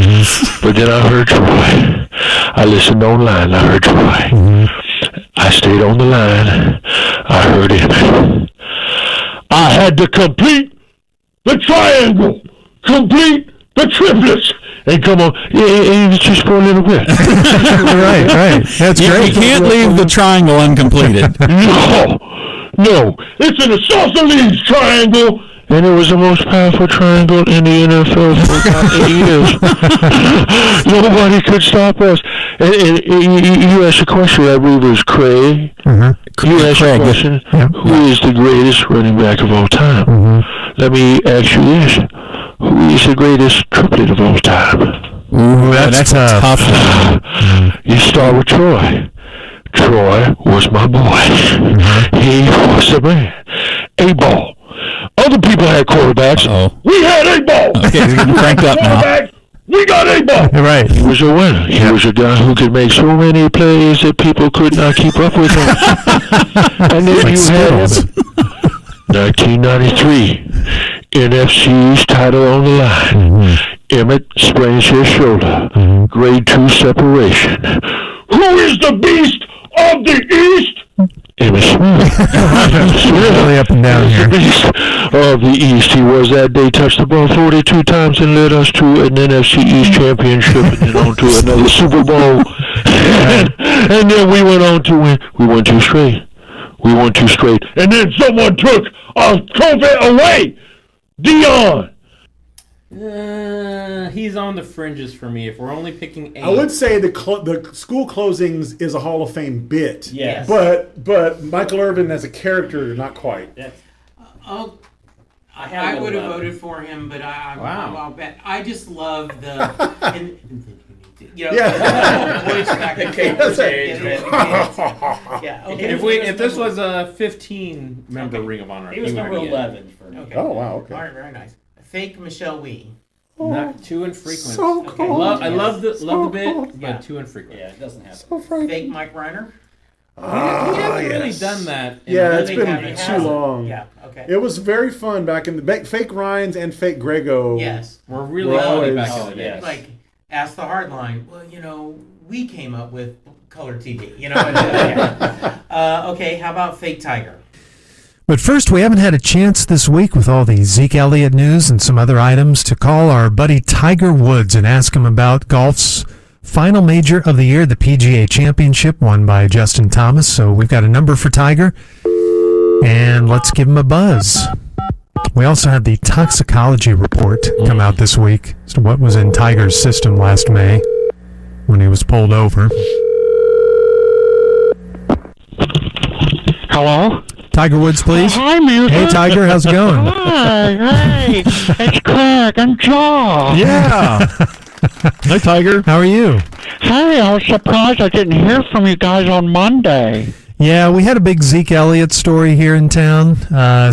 But then I heard Troy. I listened online. I heard Troy. I stayed on the line. I heard him. I had to complete the triangle, complete the triplets, and come on. Yeah, it's just for a little bit. right. That's great. You can't leave the triangle uncompleted. No, it's an isosceles triangle, and it was the most powerful triangle in the NFL for about 8 years. Nobody could stop us. And you asked a question, I believe it was Craig. You asked a question, who is the greatest running back of all time? Let me ask you this. Who is the greatest triplet of all time? Ooh, that's tough. You start with Troy. Troy was my boy. He was the man. A-ball. Other people had quarterbacks. We had A-ball. Okay, we're getting cranked up now. We got A-ball. Right. He was a winner. He was a guy who could make so many plays that people could not keep up with him. And then you had 1993, NFC's title on the line. Emmett sprains his shoulder. Grade 2 separation. Who is the beast of the East? Emmett Smith. Really up and down here. The beast of the East. He was that day, touched the ball 42 times and led us to an NFC East championship and then on to another Super Bowl. And then we went on to win. We won 2 straight. And then someone took our trophy away. Dion. He's on the fringes for me. If we're only picking 8, I would say the school closings is a Hall of Fame bit. Yes. But Michael Irvin as a character, not quite. I would have voted for him, but I'll bet. I just love the voice back and If this was a 15-member Ring of Honor, He was number 11 for me. Okay. Oh, wow, okay. All right, very nice. Fake Michelle Wee. Not too infrequent. So cold. I love the bit, but too infrequent. Yeah, it doesn't happen. So frightening. Fake Mike Reiner. We haven't really done that. Yeah, it's They been haven't. too long. Yeah, okay. It was very fun back in the fake Ryans and fake Grego. Yes. We're really We're funny always- back in the day. yes. Like, ask the hard line. Well, we came up with color TV. Okay, how about Fake Tiger? But first, we haven't had a chance this week with all the Zeke Elliott news and some other items to call our buddy Tiger Woods and ask him about golf's final major of the year, the PGA Championship, won by Justin Thomas. So we've got a number for Tiger, and let's give him a buzz. We also had the toxicology report come out this week as to what was in Tiger's system last May when he was pulled over. Hello? Tiger Woods, please. Hi, Music. Hey, Tiger, how's it going? Hey, it's Craig and Jaw. Yeah. Hi, Tiger. How are you? Hey, I was surprised I didn't hear from you guys on Monday. Yeah, we had a big Zeke Elliott story here in town,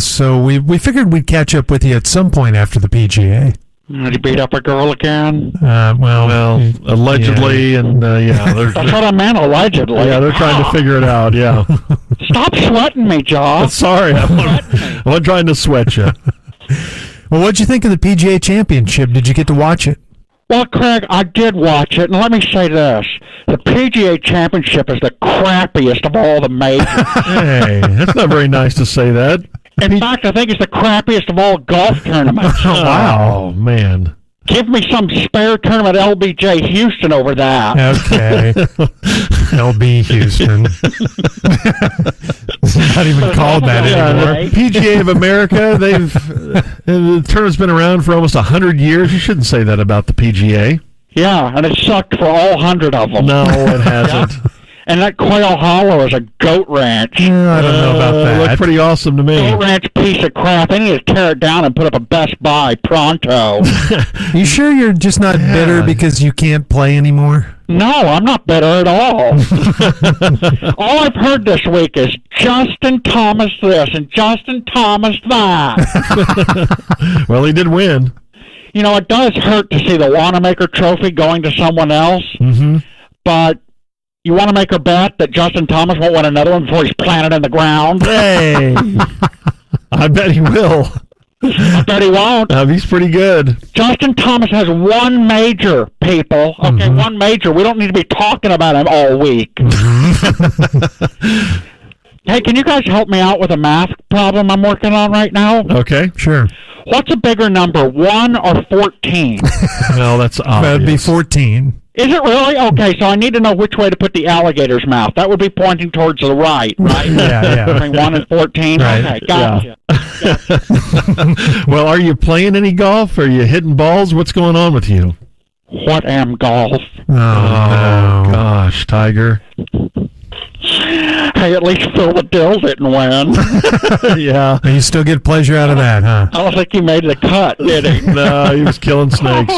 so we figured we'd catch up with you at some point after the PGA. Did you beat up a girl again? Well, Allegedly, and That's what I meant, allegedly. yeah, they're trying to figure it out. Yeah. Stop sweating me, Jaw. Sorry, I wasn't trying to sweat you. Well, what'd you think of the PGA Championship? Did you get to watch it? Well, Craig, I did watch it, and let me say this. The PGA Championship is the crappiest of all the majors. Hey, that's not very nice to say that. In fact, I think it's the crappiest of all golf tournaments. Wow, man. Give me some spare tournament LBJ Houston over that. Okay. LB Houston. It's not even called that anymore. The PGA of America, the tournament's been around for almost 100 years. You shouldn't say that about the PGA. Yeah, and it sucked for all 100 of them. No, it hasn't. And that Quail Hollow is a goat ranch. I don't know about that. It looked pretty awesome to me. Goat ranch piece of crap. They need to tear it down and put up a Best Buy pronto. You sure you're just not bitter because you can't play anymore? No, I'm not bitter at all. All I've heard this week is Justin Thomas this and Justin Thomas that. Well, he did win. You know, it does hurt to see the Wanamaker Trophy going to someone else, but you want to make a bet that Justin Thomas won't win another one before he's planted in the ground? Hey, I bet he will. I bet he won't. He's pretty good. Justin Thomas has one major, people. Okay, one major. We don't need to be talking about him all week. Hey, can you guys help me out with a math problem I'm working on right now? Okay. Sure. What's a bigger number, 1 or 14? Well, that's obvious. That'd be 14. Is it really? Okay, so I need to know which way to put the alligator's mouth. That would be pointing towards the right, right? Yeah. Between 1 and 14? Right. Okay, gotcha. Well, are you playing any golf? Are you hitting balls? What's going on with you? What am golf? Oh, no. Gosh, Tiger. Hey, at least Phil the Dill didn't win. Yeah. You still get pleasure out of that, huh? I don't think he made the cut, did he? No, he was killing snakes.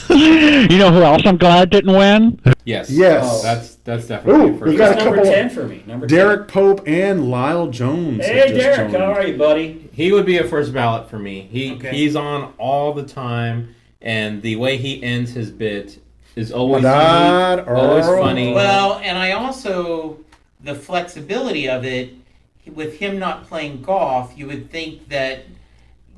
You know who else I'm glad didn't win? Yes. Yes. Oh, that's definitely Ooh, for we sure. got a Number couple. 10 for me. Number 10. Derek Pope and Lyle Jones. have Hey, just Derek, joined. how are you, buddy? He would be a first ballot for me. Okay. He's on all the time, and the way he ends his bit is always Madad, unique, always Earl. funny. Well, and I also, the flexibility of it, with him not playing golf, you would think that,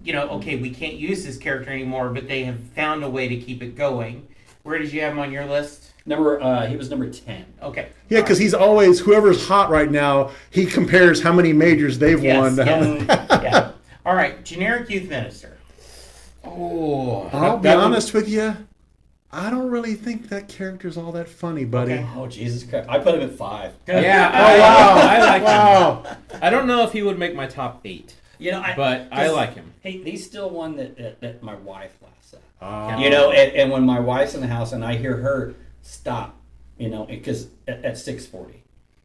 okay, we can't use this character anymore, but they have found a way to keep it going. Where did you have him on your list? He was number 10. Okay. Yeah, because he's always, whoever's hot right now, he compares how many majors they've won. To how many. Yeah. All right, generic youth minister. Oh, I'll be honest with you. I don't really think that character's all that funny, buddy. Okay. Oh, Jesus Christ. I put him at 5. Yeah. Oh, wow. I like Wow. him. I don't know if he would make my top 8, but I like him. Hey, he's still one that my wife laughs at. Oh. And when my wife's in the house and I hear her stop, because at 6:40,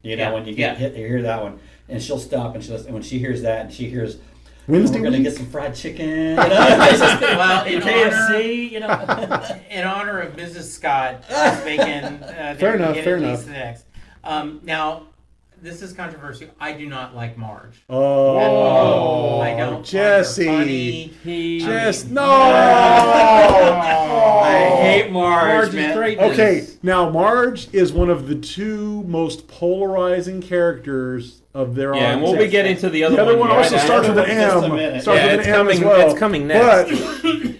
when you get hit, you hear that one, and she'll stop, and when she hears that, and she hears, Wednesday we're gonna week? get some fried chicken, well, in KFC, in honor of Mrs. Scott making Fair enough. The next. Now, this is controversial. I do not like Marge. Oh, I don't. Jesse. Find her funny. No. I hate Marge. Marge is great. Okay, now Marge is one of the 2 most polarizing characters of their own. Yeah, and we'll be getting to the other The other one right also after. starts with an Just a M. minute. Starts Yeah, with it's an M coming- as well. it's coming next.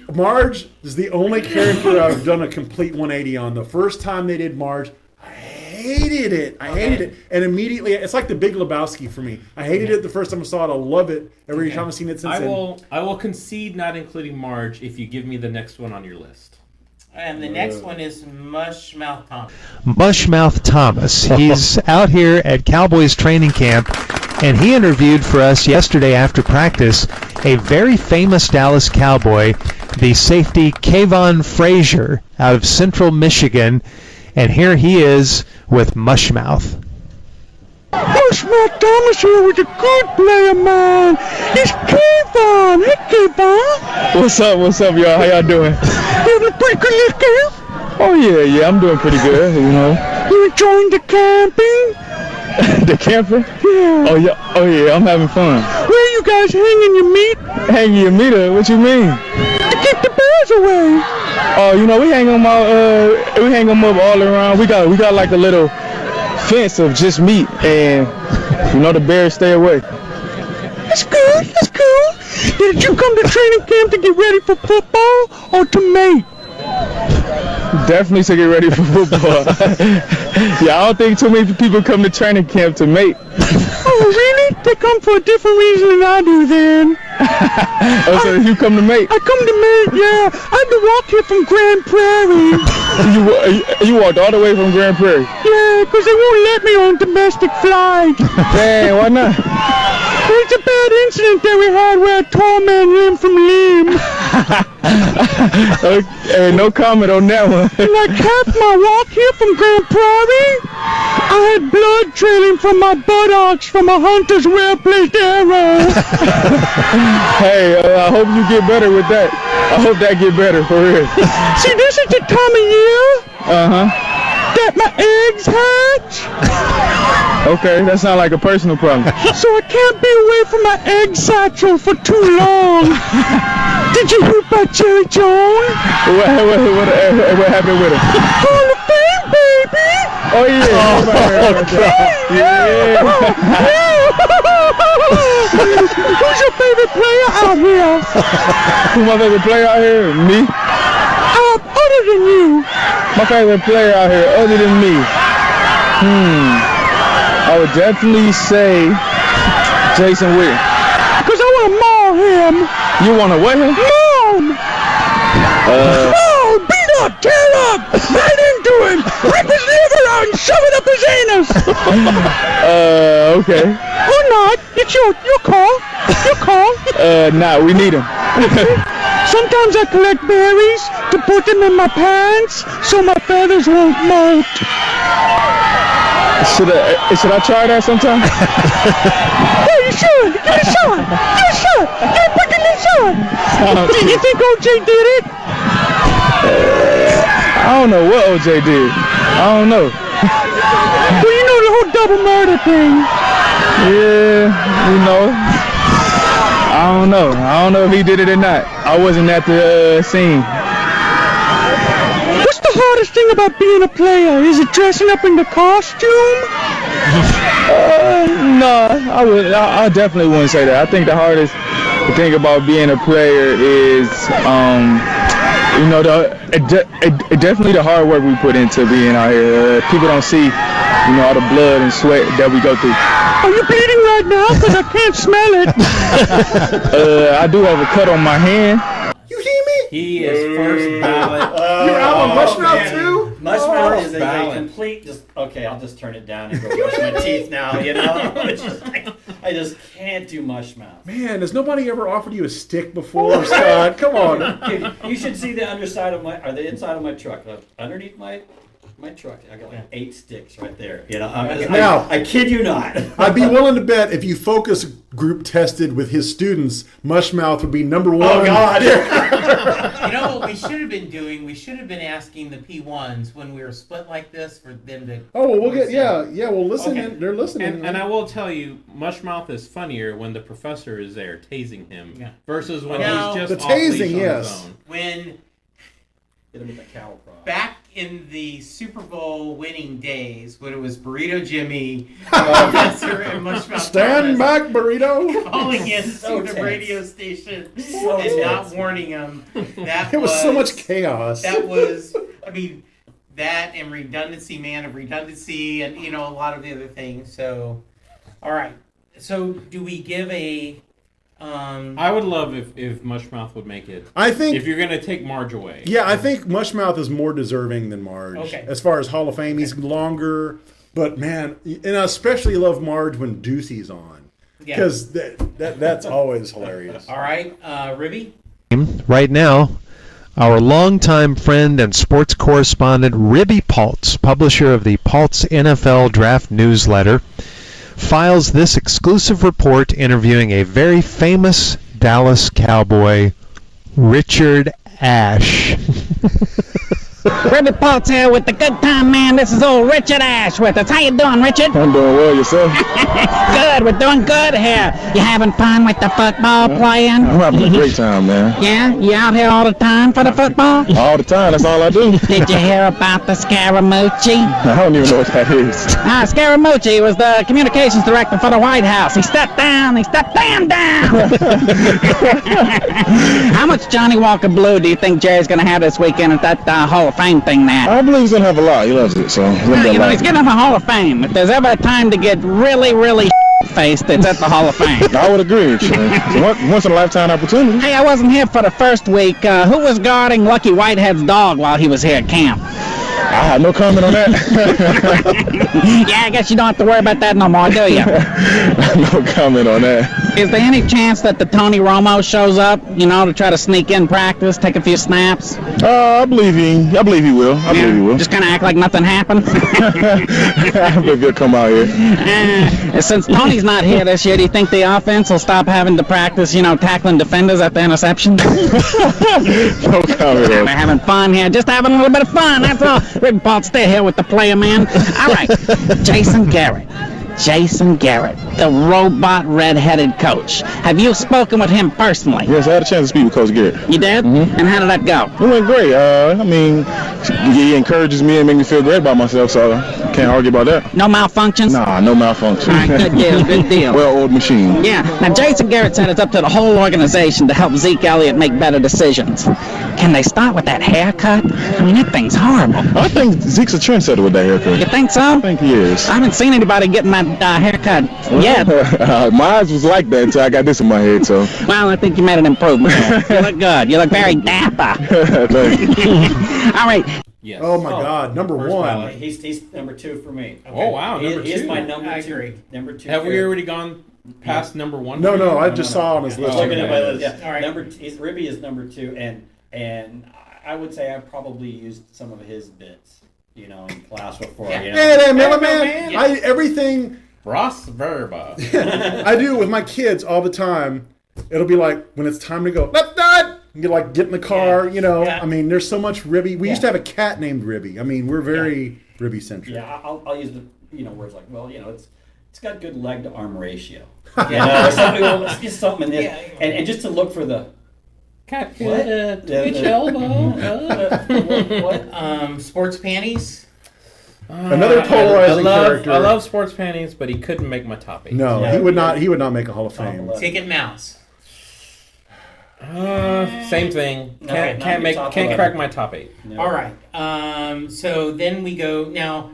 But Marge is the only character I've done a complete 180 on. The first time they did Marge, I hated it. I hated it. And immediately, it's like the Big Lebowski for me. I hated it the first time I saw it. I love it every time I've seen it since I then. will concede not including Marge if you give me the next one on your list. And the next one is Mushmouth Thomas. Mushmouth Thomas. He's out here at Cowboys training camp, and he interviewed for us yesterday after practice a very famous Dallas Cowboy, the safety Kayvon Frazier out of Central Michigan, and here he is with Mushmouth. Mushmouth Thomas here with a good player, man. It's Kayvon. Hey, Kayvon. What's up, y'all? How y'all doing? You having a pretty good year? Oh, yeah, I'm doing pretty good, You enjoying the camping? The camping? Yeah. Oh, yeah, I'm having fun. Where you guys hanging your meat? Hanging your meter? What you mean? To keep the bears away. Oh, we hang them out, we hang them up all around. We got like a little fence of just meat, and, the bears stay away. That's good, that's cool. Did you come to training camp to get ready for football or to mate? Definitely to get ready for football. Yeah, I don't think too many people come to training camp to mate. Oh, really? They come for a different reason than I do then. Oh, so you come to mate? I come to mate, yeah. I had to walk here from Grand Prairie. You walked all the way from Grand Prairie? Yeah, because they won't let me on domestic flight. Dang, why not? It's a bad incident that we had where a tall man limb from limb. Okay, no comment on that one. Like half my walk here from Grand Prairie, I had blood trailing from my buttocks from a hunter's well-placed arrow. Hey, I hope you get better with that. I hope that get better, for real. See, this is the time of year that my eggs hatch. Okay, that sounds like a personal problem. So I can't be away from my egg satchel for too long. Did you hear about Jerry Jones? What happened with him? Hall of Fame, baby! Oh, yeah. Yeah. Who's your favorite player out here? Who's my favorite player out here? Me? Other than you. My favorite player out here, other than me. I would definitely say Jason Witten. Because I want to maul him. You want to what him? Maul him. Beat up, tear up, right into him, rip his liver out and shove it up his anus. Okay. Or not. It's your call. Your call. Nah, we need him. Sometimes I collect berries to put them in my pants so my feathers won't molt. Should I try that sometime? Yeah, you should. Give it a shot. Give it a shot. Give it a fucking shot. Do you think OJ did it? I don't know what OJ did. I don't know. Well, you know the whole double murder thing. Yeah, you know. I don't know. I don't know if he did it or not. I wasn't at the scene. What's the hardest thing about being a player? Is it dressing up in the costume? No, I definitely wouldn't say that. I think the hardest thing about being a player is, definitely the hard work we put into being out here. People don't see, all the blood and sweat that we go through. Are you bleeding right now? Because I can't smell it. I do have a cut on my hand. You hear me? He is first ballot. You're out on Mushmouth too? Mushmouth is a complete. I'll just turn it down and go brush my teeth now. It's just I just can't do Mushmouth. Man, has nobody ever offered you a stick before, Scott? Come on. Dude, you should see the underside of the inside of my truck. Underneath my truck, I got like 8 sticks right there. Now, I kid you not. I'd be willing to bet if you focus group tested with his students, Mushmouth would be number 1. Oh God! You know what we should have been doing? We should have been asking the P1s when we were split like this for them to. Oh, well, we'll get we'll listen. Okay. They're listening. And I will tell you, Mushmouth is funnier when the professor is there tasing him versus when he's just the tasing. Yes, on his own. When back in the Super Bowl winning days, when it was Burrito Jimmy, Professor, and Mushmouth Stand back, Burrito! Calling in to the radio station and not warning them. It was so much chaos. That was, that and redundancy, man of redundancy, and a lot of the other things. So, all right. So, do we give a? I would love if Mushmouth would make it. I think if you're going to take Marge away. Yeah, I think Mushmouth is more deserving than Marge. Okay. As far as Hall of Fame, he's longer. But man, and I especially love Marge when Ducey's on. Because that's always hilarious. All right, Ribby? Right now, our longtime friend and sports correspondent Ribby Paltz, publisher of the Paltz NFL Draft Newsletter, files this exclusive report interviewing a very famous Dallas Cowboy, Richard Ashe. Ribby Paltz here with the good time, man. This is old Richard Ashe with us. How you doing, Richard? I'm doing well, yourself? Good, we're doing good here. You having fun with the football playing? I'm having a great time, man. Yeah? You out here all the time for the football? All the time, that's all I do. Did you hear about the Scaramucci? I don't even know what that is. Scaramucci was the communications director for the White House. He stepped down. How much Johnny Walker Blue do you think Jerry's going to have this weekend at that Hall of Fame thing there? I believe he's going to have a lot. He loves it, so he's going to he's getting the Hall of Fame. If there's ever a time to get really, really faced, it's at the Hall of Fame. I would agree with you. It's a once-in-a-lifetime opportunity. Hey, I wasn't here for the first week. Who was guarding Lucky Whitehead's dog while he was here at camp? I have no comment on that. Yeah, I guess you don't have to worry about that no more, do you? No comment on that. Is there any chance that the Tony Romo shows up, to try to sneak in practice, take a few snaps? I believe he will. I believe he will. Just kind of act like nothing happened? I believe he'll come out here. Since Tony's not here this year, do you think the offense will stop having to practice, tackling defenders at the interception? No comment on We're having fun here. Just having a little bit of fun, that's all. Ribby Paltz, stay here with the player, man. All right, Jason Garrett. Jason Garrett, the robot red-headed coach. Have you spoken with him personally? Yes, I had a chance to speak with Coach Garrett. You did? And how did that go? It went great. I mean, he encourages me and makes me feel great about myself, so can't argue about that. No malfunctions? Nah, no malfunction. All right, good deal, good deal. Well-oiled machine. Yeah. Now, Jason Garrett said it's up to the whole organization to help Zeke Elliott make better decisions. Can they start with that haircut? I mean, that thing's horrible. I think Zeke's a trendsetter with that haircut. You think so? I think he is. I haven't seen anybody getting that haircut yet. My eyes was like that until I got this in my head, so. Well, I think you made an improvement. You look good. You look very dapper. All right. Yes. Oh my God, number one. He's number 2 for me. Oh wow, number He is two. my number I 2. agree. Number 2. Have we already gone past number 1? No, I just saw on his list. Looking at my list. All right. Ribby is number 2, and I would say I probably used some of his bits, in class before. Yeah. You know? Yeah, Miller Man. Everything Ross Verba. I do with my kids all the time. It'll be like when it's time to go, left nut. You get in the car. Yeah. I mean, there's so much Ribby. We used to have a cat named Ribby. I mean, we're very Ribby centric. Yeah, I'll use the words like, well, it's got good leg to arm ratio. It's just something in this, and just to look for the Cat twitch elbow. what? Sports panties. Another polarizing character. I love sports panties, but he couldn't make my top 8. No, he would not. He would not make a Hall of Fame. Ticket mouse. Same thing. Can't crack my top 8. No. All right. So then we go now.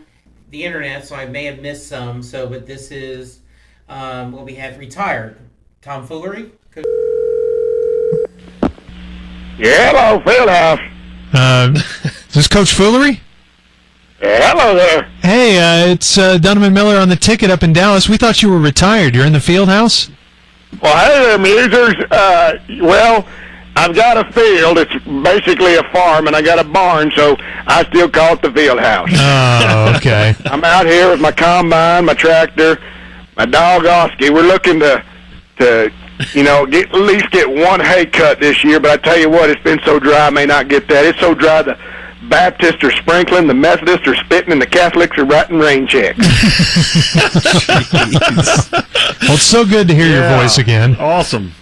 The internet. So I may have missed some. But this is what we have retired. Tom Foolery. Yeah, hello, Fieldhouse. Is this Coach Foolery? Yeah, hello there. Hey, it's Donovan Miller on the Ticket up in Dallas. We thought you were retired. You're in the field house? Well, hey there, Musers. Well, I've got a field. It's basically a farm, and I got a barn, so I still call it the field house. Oh, okay. I'm out here with my combine, my tractor, my dog Oski. We're looking to at least get one hay cut this year, but I tell you what, it's been so dry I may not get that. It's so dry the Baptists are sprinkling, the Methodists are spitting, and the Catholics are writing rain checks. Well, it's so good to hear your voice again. Awesome.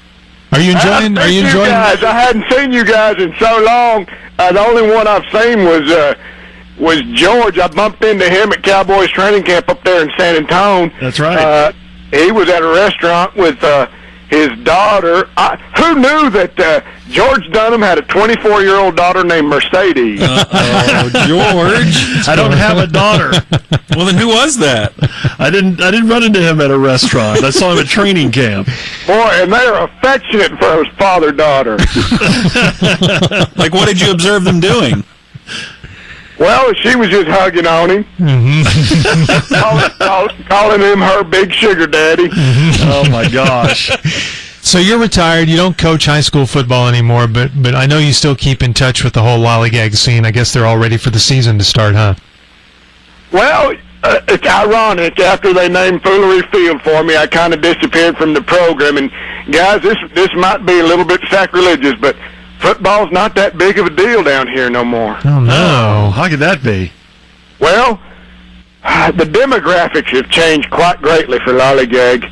Are you enjoying? Are you enjoying? Guys, I hadn't seen you guys in so long. The only one I've seen was George. I bumped into him at Cowboys training camp up there in San Antonio. That's right. He was at a restaurant with his daughter. Who knew that George Dunham had a 24-year-old daughter named Mercedes? Oh, George! I don't have a daughter. Well, then who was that? I didn't run into him at a restaurant. I saw him at training camp. Boy, and they're affectionate for his father-daughter. Like, what did you observe them doing? Well, she was just hugging on him, calling him her big sugar daddy. Oh my gosh! So you're retired. You don't coach high school football anymore, but I know you still keep in touch with the whole lollygag scene. I guess they're all ready for the season to start, huh? Well, it's ironic. After they named Foolery Field for me, I kind of disappeared from the program. And guys, this might be a little bit sacrilegious, but football's not that big of a deal down here no more. Oh, no. How could that be? Well, the demographics have changed quite greatly for lollygag.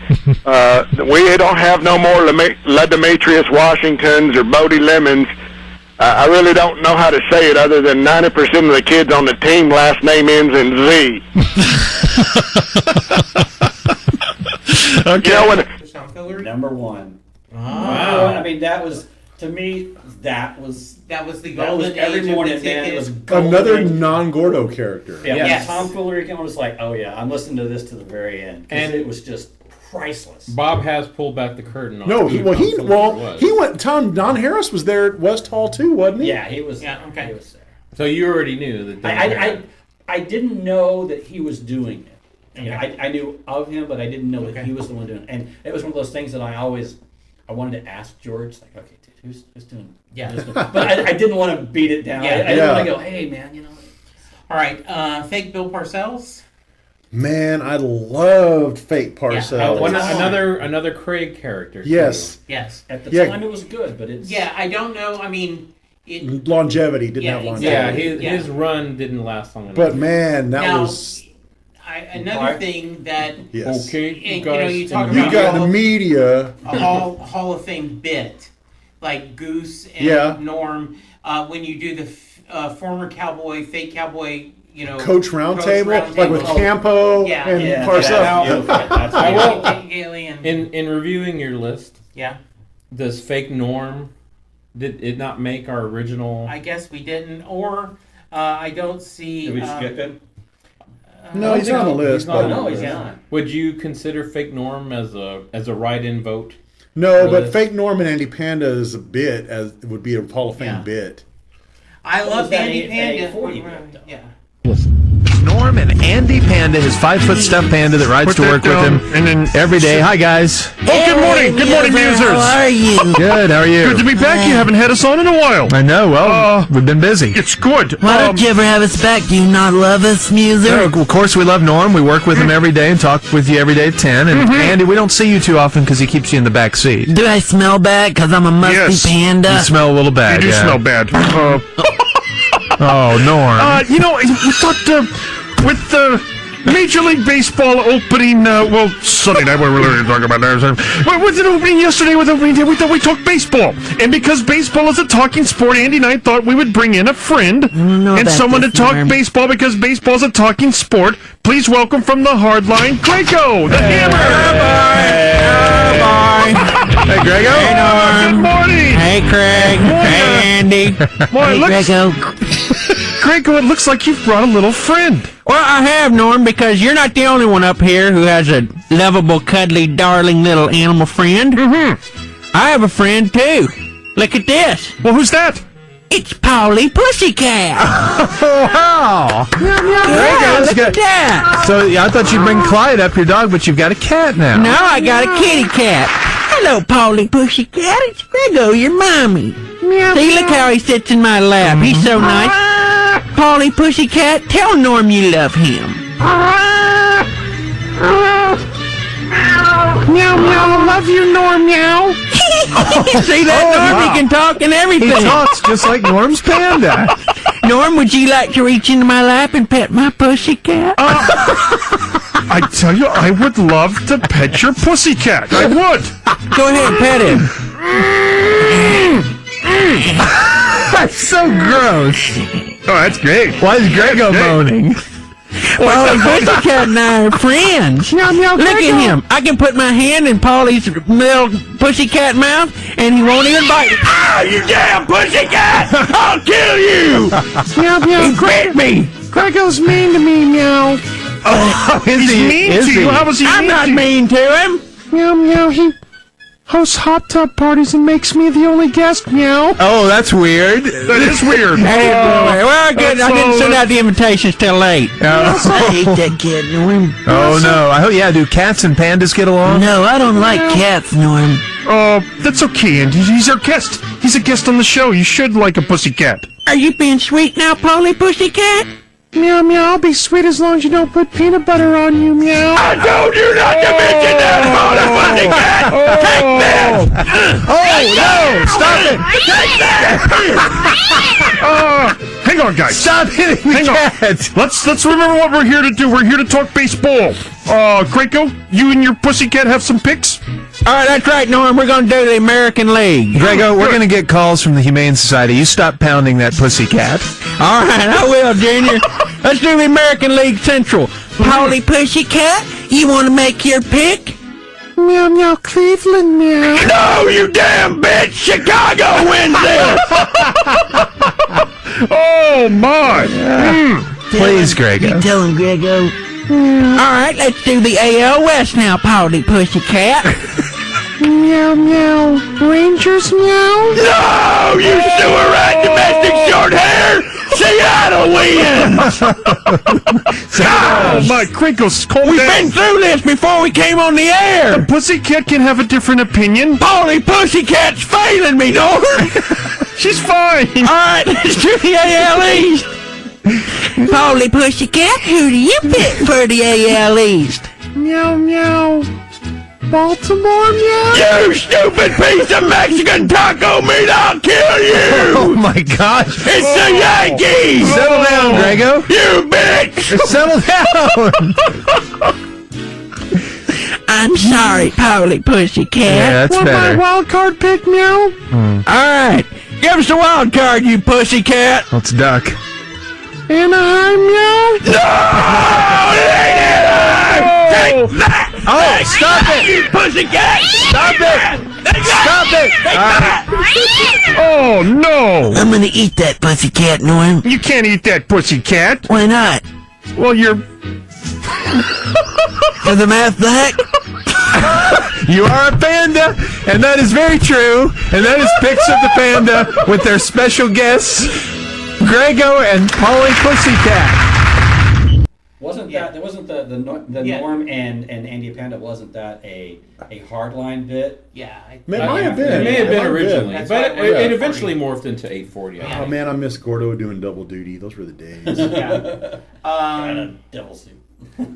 We don't have no more LaDemetrius Washingtons or Bodie Lemons. I really don't know how to say it other than 90% of the kids on the team last name ends in Z. Okay. Number 1. Wow. I mean, that was, to me, that was the golden every age morning, of the man. It ticket. was golden Another age. non-Gordo character. Yeah, Yes. Tom Foolery, I was like, oh yeah, I'm listening to this to the very end. And it was just priceless. Bob has pulled back the curtain on No, who he Tom Foolery was. Don Harris was there at West Hall too, wasn't he? Yeah, he was. Yeah, okay. He was there. So you already knew that. I didn't know that he was doing it. You know, I knew of him, but I didn't know that he was the one doing it. And it was one of those things that I wanted to ask George, like, okay, dude, who's doing? Yeah. But I didn't want to beat it down. Yeah. I didn't want to go, hey man, you know. All right, fake Bill Parcells. Man, I loved Fake Parcells. Another Craig character. Yes. Yes. At the Yeah. time, it was good, but it's I don't know. I mean, Longevity didn't have longevity. Yeah, his run didn't last long enough. But man, that Now, was Another thing that Yes. Okay, you talk You about got the media. a Hall of Fame bit like Goose and Yeah. Norm when you do the former cowboy, fake cowboy, Coach Roundtable, like with Campo and Parcells. I will. Gailey and In reviewing your list, yeah, does fake Norm did it not make our original? I guess we didn't, or I don't see. Did we skip him? No, he's not on the list. He's not. Would you consider fake Norm as a write-in vote? No, but fake Norm and Andy Panda is a bit, as it would be a Hall of Fame bit. I love Andy Panda. Yeah. Norm and Andy Panda, his 5-foot stuffed panda that rides to work with him every day. Hi, guys. Oh, good morning. Good morning, Musers. How are you? Good. How are you? Good to be back. You haven't had us on in a while. I know. Well, we've been busy. It's good. Why don't you ever have us back? Do you not love us, Muser? No, of course, we love Norm. We work with him every day and talk with you every day at 10. And Andy, we don't see you too often because he keeps you in the back seat. Do I smell bad because I'm a musty panda? You smell a little bad. You do smell bad. Oh, Norm. We thought with the Major League Baseball opening, Sunday night, what we're really talking about there. With the opening yesterday, we thought we talked baseball. And because baseball is a talking sport, Andy and I thought we would bring in a friend and someone to talk baseball because baseball is a talking sport. Please welcome from the hardline, Grego, the Hammer. Hey, Grego. Hey, Norm. Good morning. Hey, Craig. Hey, Andy. Boy, Hey, Grego. Grego, it looks like you've brought a little friend. Well, I have, Norm, because you're not the only one up here who has a lovable, cuddly, darling little animal friend. Mm-hmm. I have a friend, too. Look at this. Well, who's that? It's Polly Pussycat. Wow. Yeah, look at that. So I thought you'd bring Clyde up, your dog, but you've got a cat now. No, I got a kitty cat. Hello, Polly Pussycat. It's Grego, your mommy. See, look how he sits in my lap. He's so nice. Polly Pussycat, tell Norm you love him. Meow, meow, I love you, Norm, meow. See that, Norm? He can talk and everything. He talks just like Norm's panda. Norm, would you like to reach into my lap and pet my pussycat? I tell you, I would love to pet your pussycat. I would. Go ahead, pet him. That's so gross. Oh, that's great. Why is Grego moaning? Well, Pussycat and I are friends. Meow, meow, Look Grego. at him. I can put my hand in Polly's little pussycat mouth, and he won't even bite. Ah, you damn pussycat! I'll kill you! Meow, meow. He grabbed me. Grego's mean to me, meow. Oh, He's mean to you. How was he I'm mean not to you? mean to him. Meow, meow. He hosts hot tub parties and makes me the only guest, meow. Oh, that's weird. That is weird. Well, good. I didn't send out the invitations till late. I hate that kid, Norm. Oh, no. Do cats and pandas get along? No, I don't like cats, Norm. Oh, that's okay, Andy. He's our guest. He's a guest on the show. You should like a pussycat. Are you being sweet now, Polly Pussycat? Meow, meow. I'll be sweet as long as you don't put peanut butter on you, meow. I told you not to mention that, Polly Pussycat! Take this! Oh, no! Stop it! Hang on, guys. Stop hitting the cat! Let's remember what we're here to do. We're here to talk baseball. Grego, you and your pussycat have some picks? All right, that's right, Norm. We're going to do the American League. Grego, we're going to get calls from the Humane Society. You stop pounding that pussycat. All right, I will, Junior. Let's do the American League Central. Polly Pussycat, you want to make your pick? Meow, meow, Cleveland, meow. No, you damn bitch! Chicago wins this! Oh, my. Please, Grego. Tell him, Grego. All right, let's do the AL West now, Polly Pussycat. Meow, meow. Rangers, meow. No, you sewer rat domestic short hair! Seattle wins! Oh, my, Grego, calm down. We've been through this before we came on the air! The pussycat can have a different opinion. Polly Pussycat's failing me, Norm! She's fine. All right, let's do the AL East. Polly Pussycat, who do you pick for the AL East? Meow, meow. Baltimore, meow? You stupid piece of Mexican taco meat, I'll kill you! Oh my gosh! It's the Yankees! Settle down, Grego. You bitch! Settle down. I'm sorry, Polly Pussycat. Yeah, that's Want better. my wild card pick, meow? All right, give us the wild card, you pussycat. Let's duck. Anaheim, meow? Take that! Oh, stop it! You pussycat! Stop it! Stop it! Oh no! I'm gonna eat that pussycat, Norm. You can't eat that pussycat. Why not? Well, you're. For the math back? You are a panda, and that is very true. And that is pics of the panda with their special guests, Grego and Polly Pussycat. Wasn't that there wasn't the Norm and Andy Panda, wasn't that a hardline bit? Yeah. It might have been. It may have been originally, That's but why it eventually morphed into 840. Oh man, I miss Gordo doing double duty. Those were the days. Yeah. Devil suit.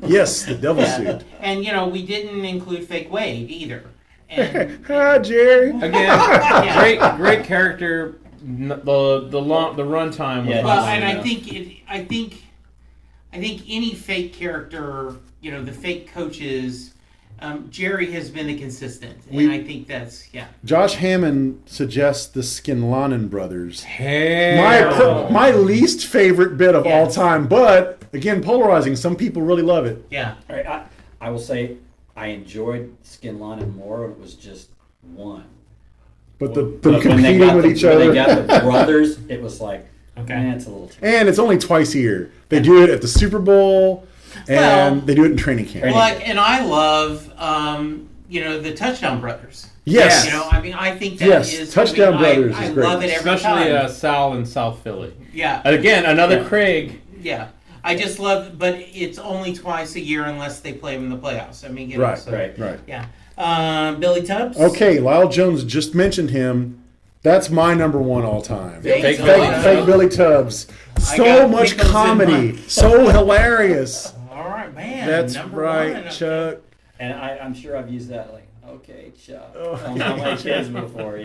Yes, the devil suit. And we didn't include Fake Wade either. And Hi, Jerry. Again, great character. The run time was Yeah. well, not and long I enough. think any fake character, the fake coaches, Jerry has been the consistent, and I think that's Josh Hammond suggests the Skinlanen brothers. Hell. My least favorite bit of all time, but again, polarizing. Some people really love it. Yeah. All right, I will say I enjoyed Skinlanen more when it was just one. But them But when they competing got with the- each when other. they got the brothers, it was like, it's a little too And it's only twice a year. They do it at the Super Bowl, and they do it in training camp. Well, and I love, the Touchdown Brothers. Yes. I think that is Touchdown Brothers I is great. love it every Especially time. Sal in South Philly. Yeah. Again, another Craig. Yeah. I just love, but it's only twice a year unless they play them in the playoffs. I mean, Right. so, yeah. Billy Tubbs. Okay, Lyle Jones just mentioned him. That's my number one all time. Fake Billy Tubbs. So got much pickles in comedy. mine. So hilarious. All right, man. That's number right, one. Chuck. And I'm sure I've used that okay, Chuck. On my kids before,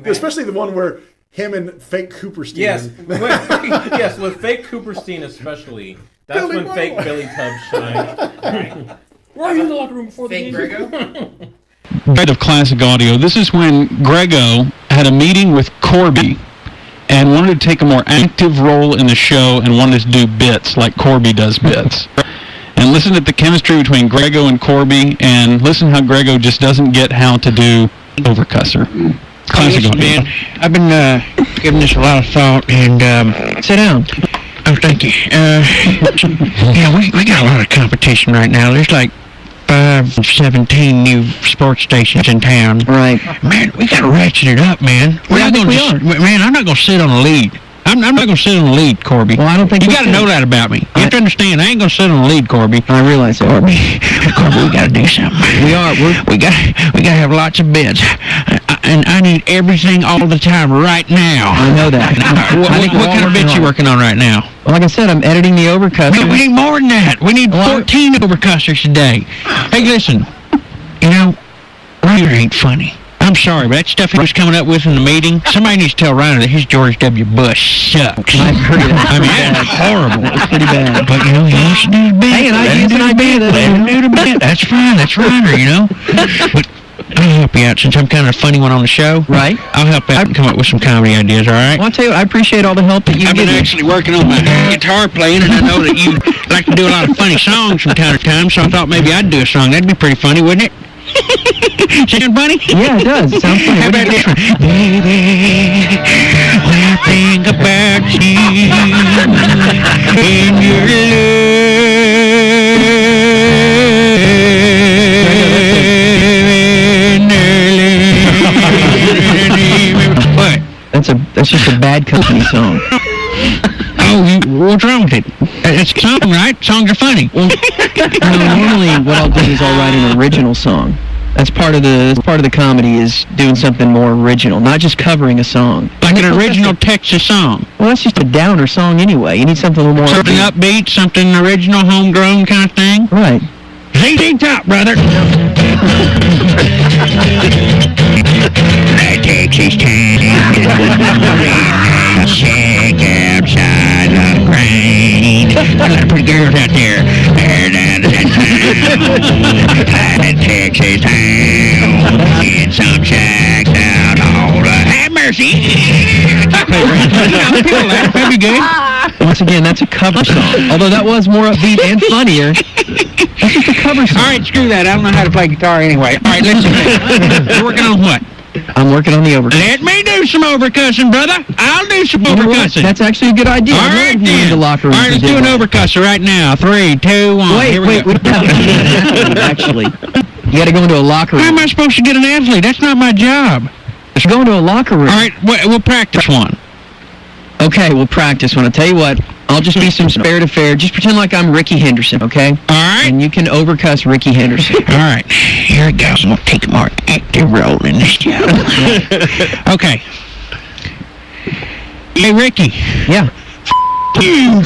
Especially the one where him and fake Cooperstein. Yes, yes, with fake Cooperstein especially. That's Billy when fake Boy. Billy Tubbs shine. Why are you in the locker room before the Fake game? Grego. Bit of classic audio. This is when Grego had a meeting with Corby and wanted to take a more active role in the show and wanted to do bits like Corby does bits. And listen to the chemistry between Grego and Corby, and listen how Grego just doesn't get how to do overcusser. Classic audio. Man, I've been giving this a lot of thought, and sit down. Oh, thank you. We got a lot of competition right now. There's like 17 new sports stations in town. Right. Man, we got to ratchet it up, man. Man, I'm not going to sit on the lead. I'm not going to sit on the lead, Corby. Well, I don't think you got to know that about me. You have to understand, I ain't going to sit on the lead, Corby. I realize that. Corby, we got to do something. We got to have lots of bids. And I need everything all the time right now. I know that. What kind of bits you working on right now? Well, like I said, I'm editing the overcutter. We need more than that. We need 14 overcussers today. Hey, listen. Ryder ain't funny. I'm sorry, but that stuff he was coming up with in the meeting, somebody needs to tell Ryder that his George W. Bush sucks. I mean, that's horrible. It's pretty bad. But, he wants to do the bit. Hey, and I use an idea that let him do the bit. That's fine. That's Ryder, But I'll help you out since I'm kind of a funny one on the show. Right. I'll help out and come up with some comedy ideas, all right? Well, I'll tell you, I appreciate all the help that you give me. I've been actually working on my guitar playing, and I know that you like to do a lot of funny songs from time to time, so I thought maybe I'd do a song. That'd be pretty funny, wouldn't it? Sound funny? Yeah, it does. It sounds funny. How about this one? Baby, when I think about you and your love. What? That's just a bad company song. What's wrong with it? It's a song, right? Songs are funny. Well, normally what I'll do is I'll write an original song. That's part of the comedy is doing something more original, not just covering a song. Like an original Texas song. Well, that's just a downer song anyway. You need something a little more something upbeat, something original, homegrown kind of thing. Right. ZZ Top, brother. That Texas town shack outside the rain. A lot of pretty girls out there. That Texas town. In some shacks out all the have mercy. That'd be good. Once again, that's a cover song. Although that was more upbeat and funnier. That's just a cover song. All right, screw that. I don't know how to play guitar anyway. All right, listen. You're working on what? I'm working on the overcuss. Let me do some overcussing, brother. I'll do some overcussing. That's actually a good idea. All right, then. The locker room All right, let's do an overcusser right now. 3, 2, 1. Wait, Here we wait, go. actually. You got to go into a locker room. How am I supposed to get an athlete? That's not my job. Let's go into a locker room. All right, we'll practice one. Okay, we'll practice one. I'll tell you what. I'll just be some spare to fair. Just pretend like I'm Ricky Henderson, okay? All right. And you can overcuss Ricky Henderson. All right, here it goes. I'm going to take a more active role in this job. Okay. Hey, Ricky. Yeah. You.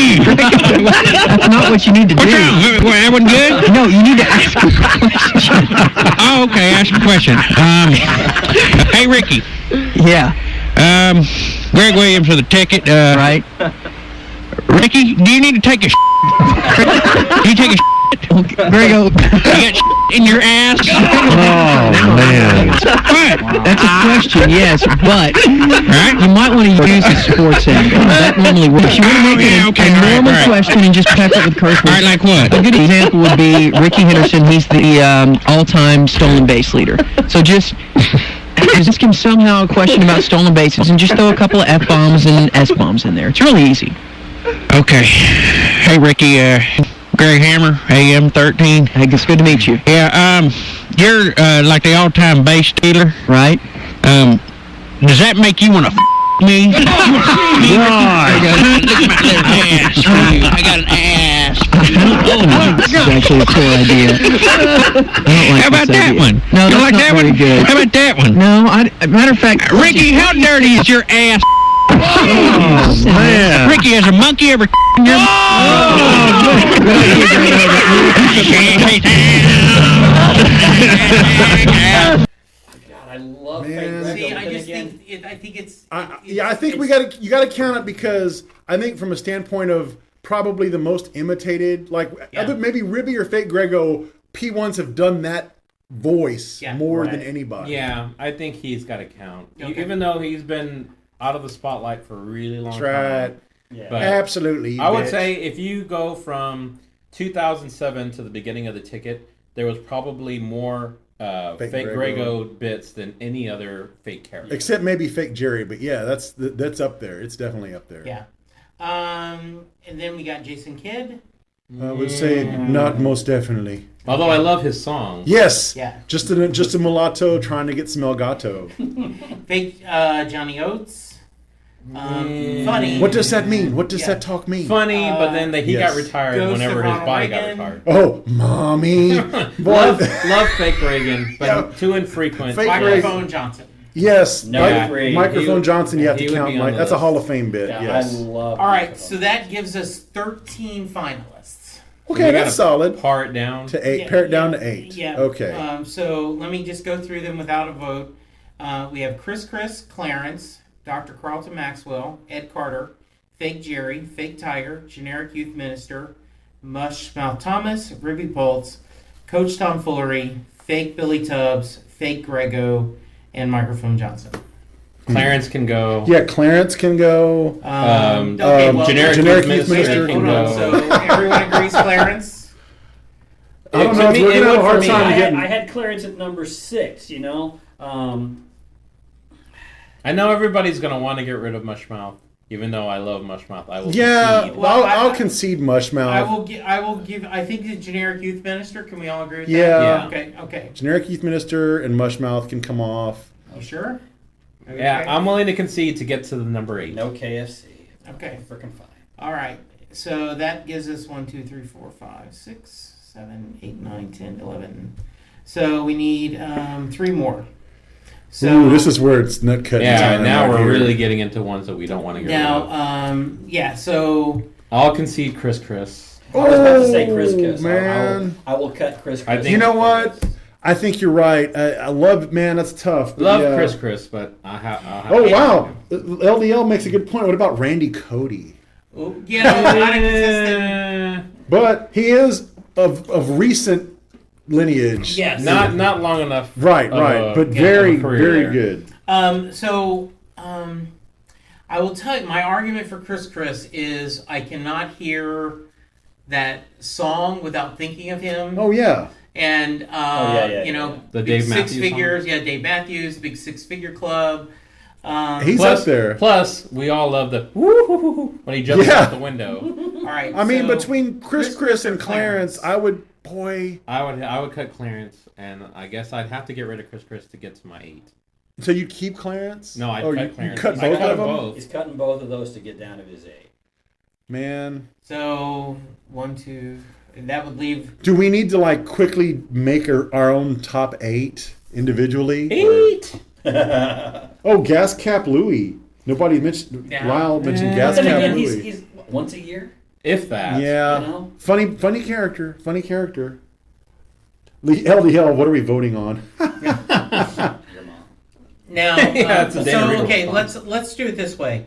That's not what you need to do. What's wrong? That wasn't good? No, you need to ask a question. Oh, okay. Ask a question. Hey, Ricky. Yeah. Greg Williams with a ticket. Right. Ricky, do you need to take a Do you take a Grego. You got in your ass? Oh, man. What? That's a question, yes, but you might want to use a sports angle. That normally works. You want to make it a normal question and just pack it with curse words. All right, like what? A good example would be Ricky Henderson. He's the all-time stolen base leader. So just ask him somehow a question about stolen bases and just throw a couple of F-bombs and S-bombs in there. It's really easy. Okay. Hey, Ricky, Greg Hammer, AM 13. Hey, it's good to meet you. Yeah, you're like the all-time base stealer. Right. Does that make you want to me? God. Look at my little ass. I got an ass. That's actually a poor idea. How about that one? No, you that's like not that very one? good. How about that one? No, matter of fact... Ricky, how dirty is your ass? Oh, man. Ricky, has a monkey ever your I love See, I just think it's. I think you got to count it because I think from a standpoint of probably the most imitated, like other, maybe Ribby or Fake Grego, P1s have done that voice more than anybody. Yeah, I think he's got to count, Okay. even though he's been out of the spotlight for a really long That's right. time. Yeah. But Absolutely. I would say if you go from 2007 to the beginning of the ticket, there was probably more fake Grego bits than any other fake character. Except maybe Fake Jerry, but yeah, that's up there. It's definitely up there. Yeah. And then we got Jason Kidd. I would say not most definitely. Although I love his song. Yes. Yeah. Just a mulatto trying to get some Elgato. Fake Johnny Oates. Funny. What does that mean? What does that talk mean? Funny, but then he Yes. got retired Ghost whenever of his Ronald body got Reagan. retired. Oh, mommy. love fake Reagan, but too infrequent. Fake Microphone Johnson. Yes. No, Microphone Johnson, you have he to would count. be on That's the a Hall of Fame bit. Yeah, Yes. I love All right, so that gives us 13 finalists. Okay, We that's gotta solid. Par it down To 8. Pare it down to 8. Yeah. Okay. So let me just go through them without a vote. We have Chris, Clarence, Dr. Carlton Maxwell, Ed Carter, Fake Jerry, Fake Tiger, Generic Youth Minister, Mushmouth Thomas, Ribby Pultz, Coach Tom Foolery, Fake Billy Tubbs, Fake Grego, and Microphone Johnson. Clarence can go. Yeah, Clarence can go. Generic Youth Minister can Hold on, go. so everyone agrees Clarence? I don't know. We're going to have a hard time getting. I had Clarence at number 6, you know. I know everybody's gonna want to get rid of Mushmouth, even though I love Mushmouth. I will. Yeah, concede. I'll concede Mushmouth. I will give. I think the Generic Youth Minister. Can we all agree with Yeah. that? Okay. Generic Youth Minister and Mushmouth can come off. You sure? Okay. Yeah, I'm willing to concede to get to the number 8. No KFC. Okay. Freaking fine. All right. So that gives us 1, 2, 3, 4, 5, 6, 7, 8, 9, 10, 11. So we need 3 more. So Ooh, this is where it's nut cutting. Yeah, time now right we're here. really getting into ones that we don't want to get rid of. now, yeah. So I'll concede Chris. I was about to say Chris Kiss. man. I will cut Chris Kiss. You know what? I think you're right. I love, man, that's tough. but Love yeah. Chris, but I'll have Oh, wow. LDL makes a good point. What about Randy Cody? Yeah, not inconsistent. But he is of recent lineage. Yes. not long enough. Right, right. But very, very there. good. I will tell you, my argument for Chris is I cannot hear that song without thinking of him. Oh, yeah. And, you know, The big Dave six Matthews figures. song? Yeah, Dave Matthews, big six-figure club. He's plus, up there. Plus, we all love the woo when he jumps out the window. All right. I mean, so between Chris and Clarence, I would, boy. I would cut Clarence, and I guess I'd have to get rid of Chris to get to my 8. So you keep Clarence? No, I'd oh, cut you Clarence. cut I both cut of them? both. He's cutting both of those to get down to his 8. Man. So, 1, 2, and that would leave... Do we need to, like, quickly make our own top 8 individually? 8! Oh, Gas Cap Louie. Nobody mentioned. Yeah. Lyle mentioned Gas Then Cap again, Louie. he's once a year. If that. Yeah. You know? Funny character. Funny character. LDL, what are we voting on? Now, Yeah, it's a damn real okay, response. let's do it this way.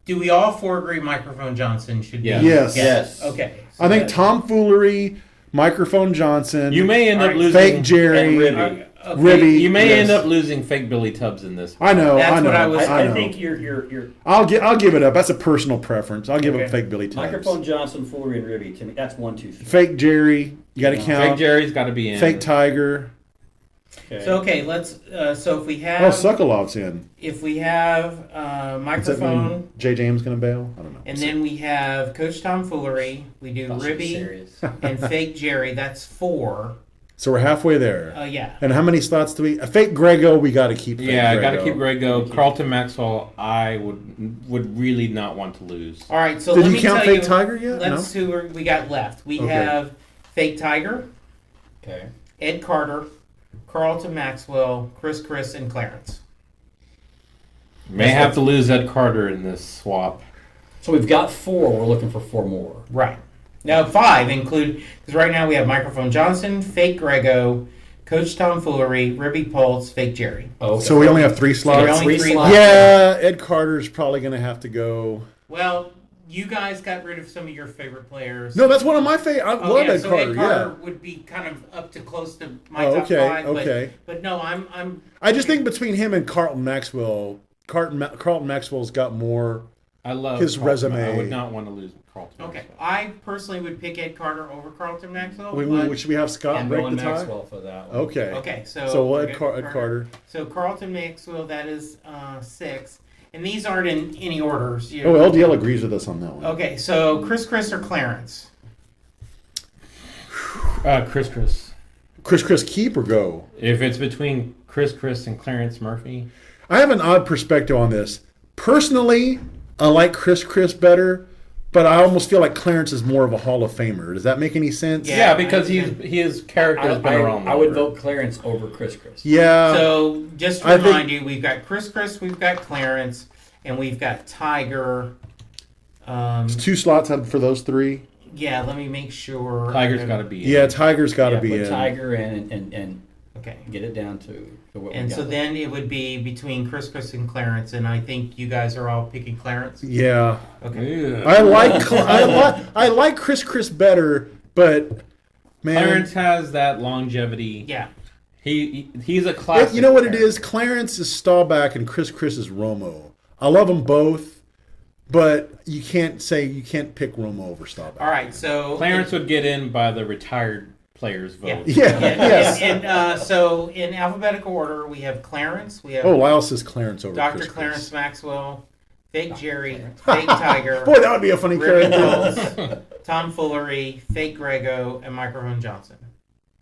Do we all four agree Microphone Johnson should be? Yes. Yes. Okay. I think tomfoolery, Microphone Johnson. You may end up losing Fake Jerry. And Ribby. Ribby. You may yes. end up losing fake Billy Tubbs in this. I know. That's I know. what I was- I I know. think you're I'll give it up. That's a personal preference. I'll give up fake Billy Tubbs. Microphone Johnson, Foolery, and Ribby. To me, that's 1, 2, 3. Fake Jerry. You got to count. Fake Jerry's got to be in. Fake Tiger. Okay. So okay, let's. So if we Oh, have, Sokolov's in. if we have Does that microphone, mean J. James gonna bail? I don't know. and then we have Coach Tomfoolery, we do Thought she was Ribby serious. and Fake Jerry. That's 4. So we're halfway there. Yeah. And how many slots do we? Fake Grego, we got to keep. Fake Yeah, I got to Grego. keep Grego. Carlton Maxwell, I would really not want to lose. All right. So Did let you me count tell Fake you, Tiger yet? Let's see what we got left. We Okay. have Fake Tiger, Okay. Ed Carter, Carlton Maxwell, Chris, and Clarence. May have to lose Ed Carter in this swap. So we've got 4. We're looking for 4 more. Right. Now 5 include, because right now we have Microphone Johnson, Fake Grego, Coach Tomfoolery, Ribby Pulse, Fake Jerry. Oh, So we only have 3 slots. Only Three three slots. left. Yeah, Ed Carter's probably gonna have to go. Well, you guys got rid of some of your favorite players. No, that's one of my favorite. I love Ed so Carter. Ed Carter Yeah. would be kind of up to close to my Oh, top okay, 5. okay. But no, I'm. I just think between him and Carlton Maxwell, Carlton Maxwell's got more. I love his Carlton. resume. I would not want to lose Carlton. Okay, I personally would pick Ed Carter over Carlton Maxwell. Should we have Scott And break going the tie? Maxwell for that one. Okay. Okay, so Ed okay, Carter. So Carlton Maxwell, that is 6, and these aren't in any orders. Oh, LDL agrees with us on that one. Okay, so Chris or Clarence? Chris. Keep or go? If it's between Chris and Clarence Murphy. I have an odd perspective on this. Personally, I like Chris better, but I almost feel like Clarence is more of a Hall of Famer. Does that make any sense? Yeah, because his character has been around. I would vote Clarence over Chris. Yeah. So just to remind you, we've got Chris, we've got Clarence, and we've got Tiger. It's 2 slots for those 3. Yeah, let me make sure. Tiger's got to be in. Yeah, Tiger's got to be put in. Tiger and okay, get it down to what we and got so left. then it would be between Chris and Clarence, and I think you guys are all picking Clarence. Yeah. Okay. I like Chris better, but man, Clarence has that longevity. Yeah. He's a classic. You know what it is? Clarence is Staubach and Chris is Romo. I love them both, but you can't pick Romo over Staubach. All right, so Clarence would get in by the retired players' vote. Yes. And so in alphabetical order, we have Clarence. We have Lyle says Clarence over Dr. Chris. Clarence Maxwell, Fake Jerry, Fake Tiger. Boy, that would be a funny Ribby character. Pulse, Tom Foolery, Fake Grego, and Microphone Johnson.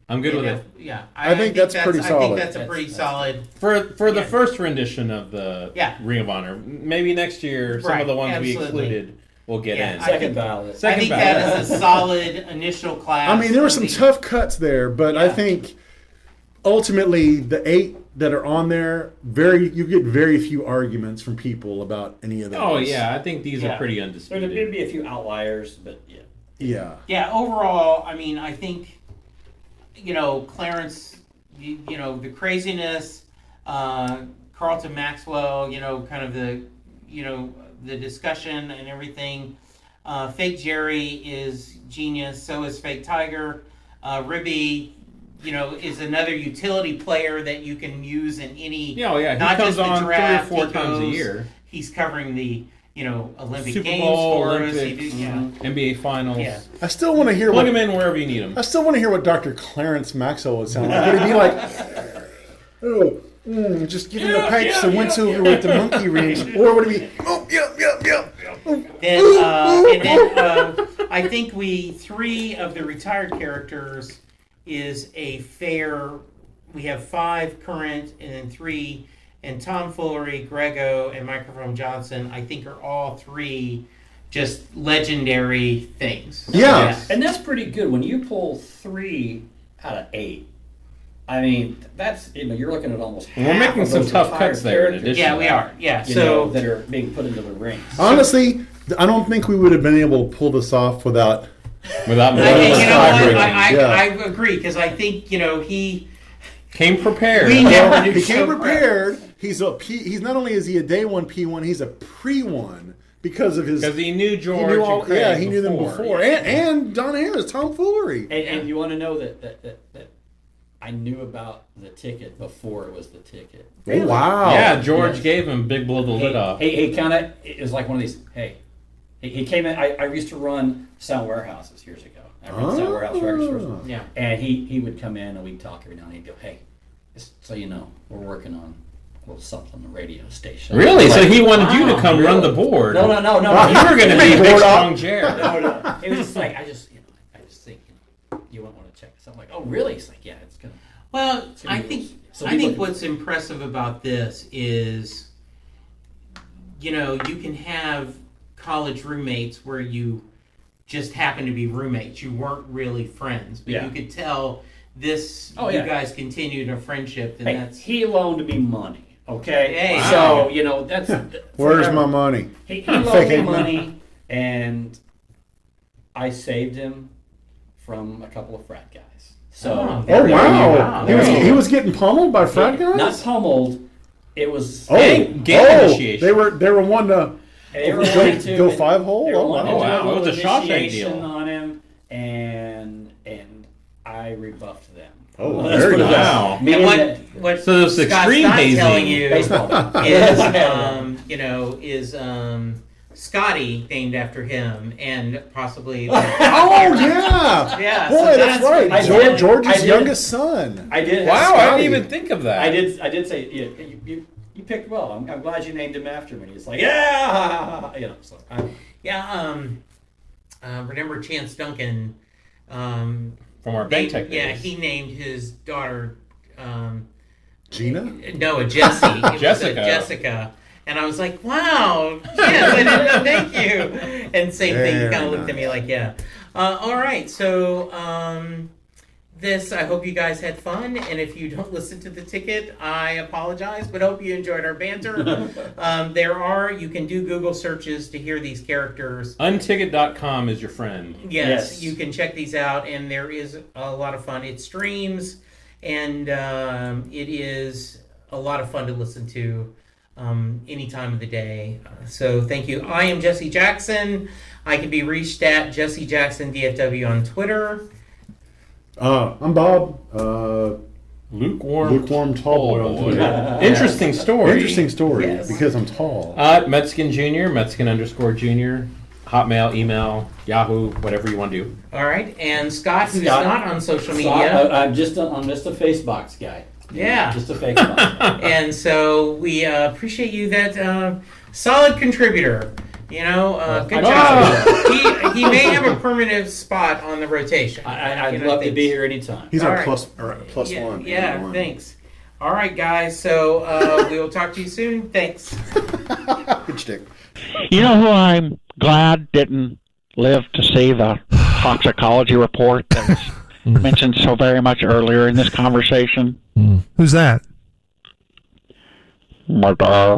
I'm good with it. Yeah, I think that's pretty I solid. think that's a pretty solid. For the first rendition of the Yeah. Ring of Honor. Maybe next year some of the ones we excluded will get in. Second ballot. I think that is a solid initial class. I mean, there were some tough cuts there, but I think ultimately the 8 that are on there, you get very few arguments from people about any of those. Oh yeah, I think these are pretty undisputed. There'd be a few outliers, but yeah. Yeah. Yeah, overall, I mean, I think, Clarence, the craziness, Carlton Maxwell, kind of the discussion and everything. Fake Jerry is genius. So is Fake Tiger. Ribby, is another utility player that you can use in any. Yeah, yeah. He not comes just the on draft, 3 or 4 he times a goes- year. He's covering the Olympic Super Games Bowl, for Olympics, us. NBA Finals. Yeah. I still want to hear Plug what him in wherever you need him. I still want to hear what Dr. Clarence Maxwell would sound like. Would he be like, just give him the pipes and went over with the monkey rings, or would it be, I think three of the retired characters is a fair. We have 5 current, and then 3. And Tom Foolery, Grego, and Microphone Johnson, I think, are all 3 just legendary things. Yeah. And that's pretty good. When you pull 3 out of 8, I mean, that's, you're looking at almost half. We're making of some those tough retired cuts there in characters, addition. Yeah, we are. Yeah. that are being put into the ring. honestly, I don't think we would have been able to pull this off without I agree, because I think, he came prepared. We never knew he came so prepared. He's not only is he a day one P1, he's a pre-1 because of his. Because he knew George and Craig he knew them before, and Don Harris, Tom Foolery. And you want to know that I knew about the ticket before it was the ticket. Oh, wow. Yeah, George gave him Big Blow the Lid Off. He kind of, it was like one of these, he came in, I used to run sound warehouses years ago. I ran sound warehouse record stores. Yeah. And he would come in and we'd talk every now and then. He'd go, hey, just so you know, we're working on a little something on the radio station. Really? So he wanted you to come run the board. No. You were going to be Big Strong Jared. No. It was just like, I just think, you won't want to check this. I'm like, oh, really? He's like, yeah, it's going to. Well, I think what's impressive about this is, you can have college roommates where you just happen to be roommates. You weren't really friends, but you could tell this. You guys continued a friendship, and that's. He loaned me money. Okay. Hey, so that's. Where's my money? He loaned me money, and I saved him from a couple of frat guys. So. Oh wow! He was getting pummeled by frat guys. Not pummeled. It was. Gang initiation. They were one to. They were wanting to go 5 hole. They were wanting to do wow. a It was a Shawshank initiation deal. on him, and I rebuffed them. Oh, Let's very put it wow. that way. And what So there's Scott's extreme not hazing. telling you Baseball. is Scotty named after him, and possibly. Oh yeah! Yeah. Boy, so that's right. I did- George's I did- youngest son. I did. Wow, I Scotty. didn't even think of that. I did say you picked well. I'm glad you named him after me. He's like, yeah, So remember Chance Duncan? From our bank tech Yeah, days. he named his daughter. Gina? No, a Jessie. It was a Jessica. Jessica. And I was like, wow, yes, I didn't know, thank you. And same thing, he kind of looked at me like, yeah. All right, so I hope you guys had fun. And if you don't listen to the ticket, I apologize, but hope you enjoyed our banter. You can do Google searches to hear these characters. Unticket.com is your friend. Yes, you can check these out, and there is a lot of fun. It streams, and it is a lot of fun to listen to any time of the day. So thank you. I am Jesse Jackson. I can be reached at Jesse Jackson DFW on Twitter. I'm Bob. Lukewarm tall boy. on Twitter. Interesting story. Interesting story Yes. because I'm tall. Metzkin Jr., Metzkin_Jr., Hotmail, email, Yahoo, whatever you want to do. All right, and Scott, who's Scott. not on social Scott, media. I'm just a Facebox guy. Yeah. Just a Facebox. And so we appreciate you, that solid contributor. Good job. He may have a permanent spot on the rotation. I'd love to be here anytime. He's All our right. plus Yeah, one. yeah, One. thanks. All right, guys. So we will talk to you soon. Thanks. Good stick. You know who I'm glad didn't live to see the toxicology report that was mentioned so very much earlier in this conversation? Who's that? My dad.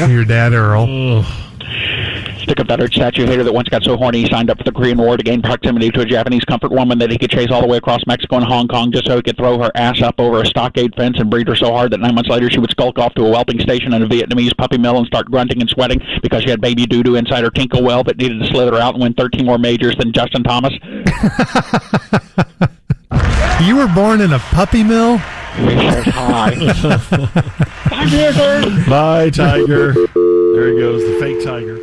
Your dad, Earl. Stick up that rich statue hater that once got so horny he signed up for the Korean War to gain proximity to a Japanese comfort woman that he could chase all the way across Mexico and Hong Kong just so he could throw her ass up over a stockade fence and breed her so hard that 9 months later she would skulk off to a whelping station in a Vietnamese puppy mill and start grunting and sweating because she had baby doo-doo inside her tinkle well but needed to slither out and win 13 more majors than Justin Thomas. You were born in a puppy mill? Hi. Bye, Tiger. There he goes, the fake tiger.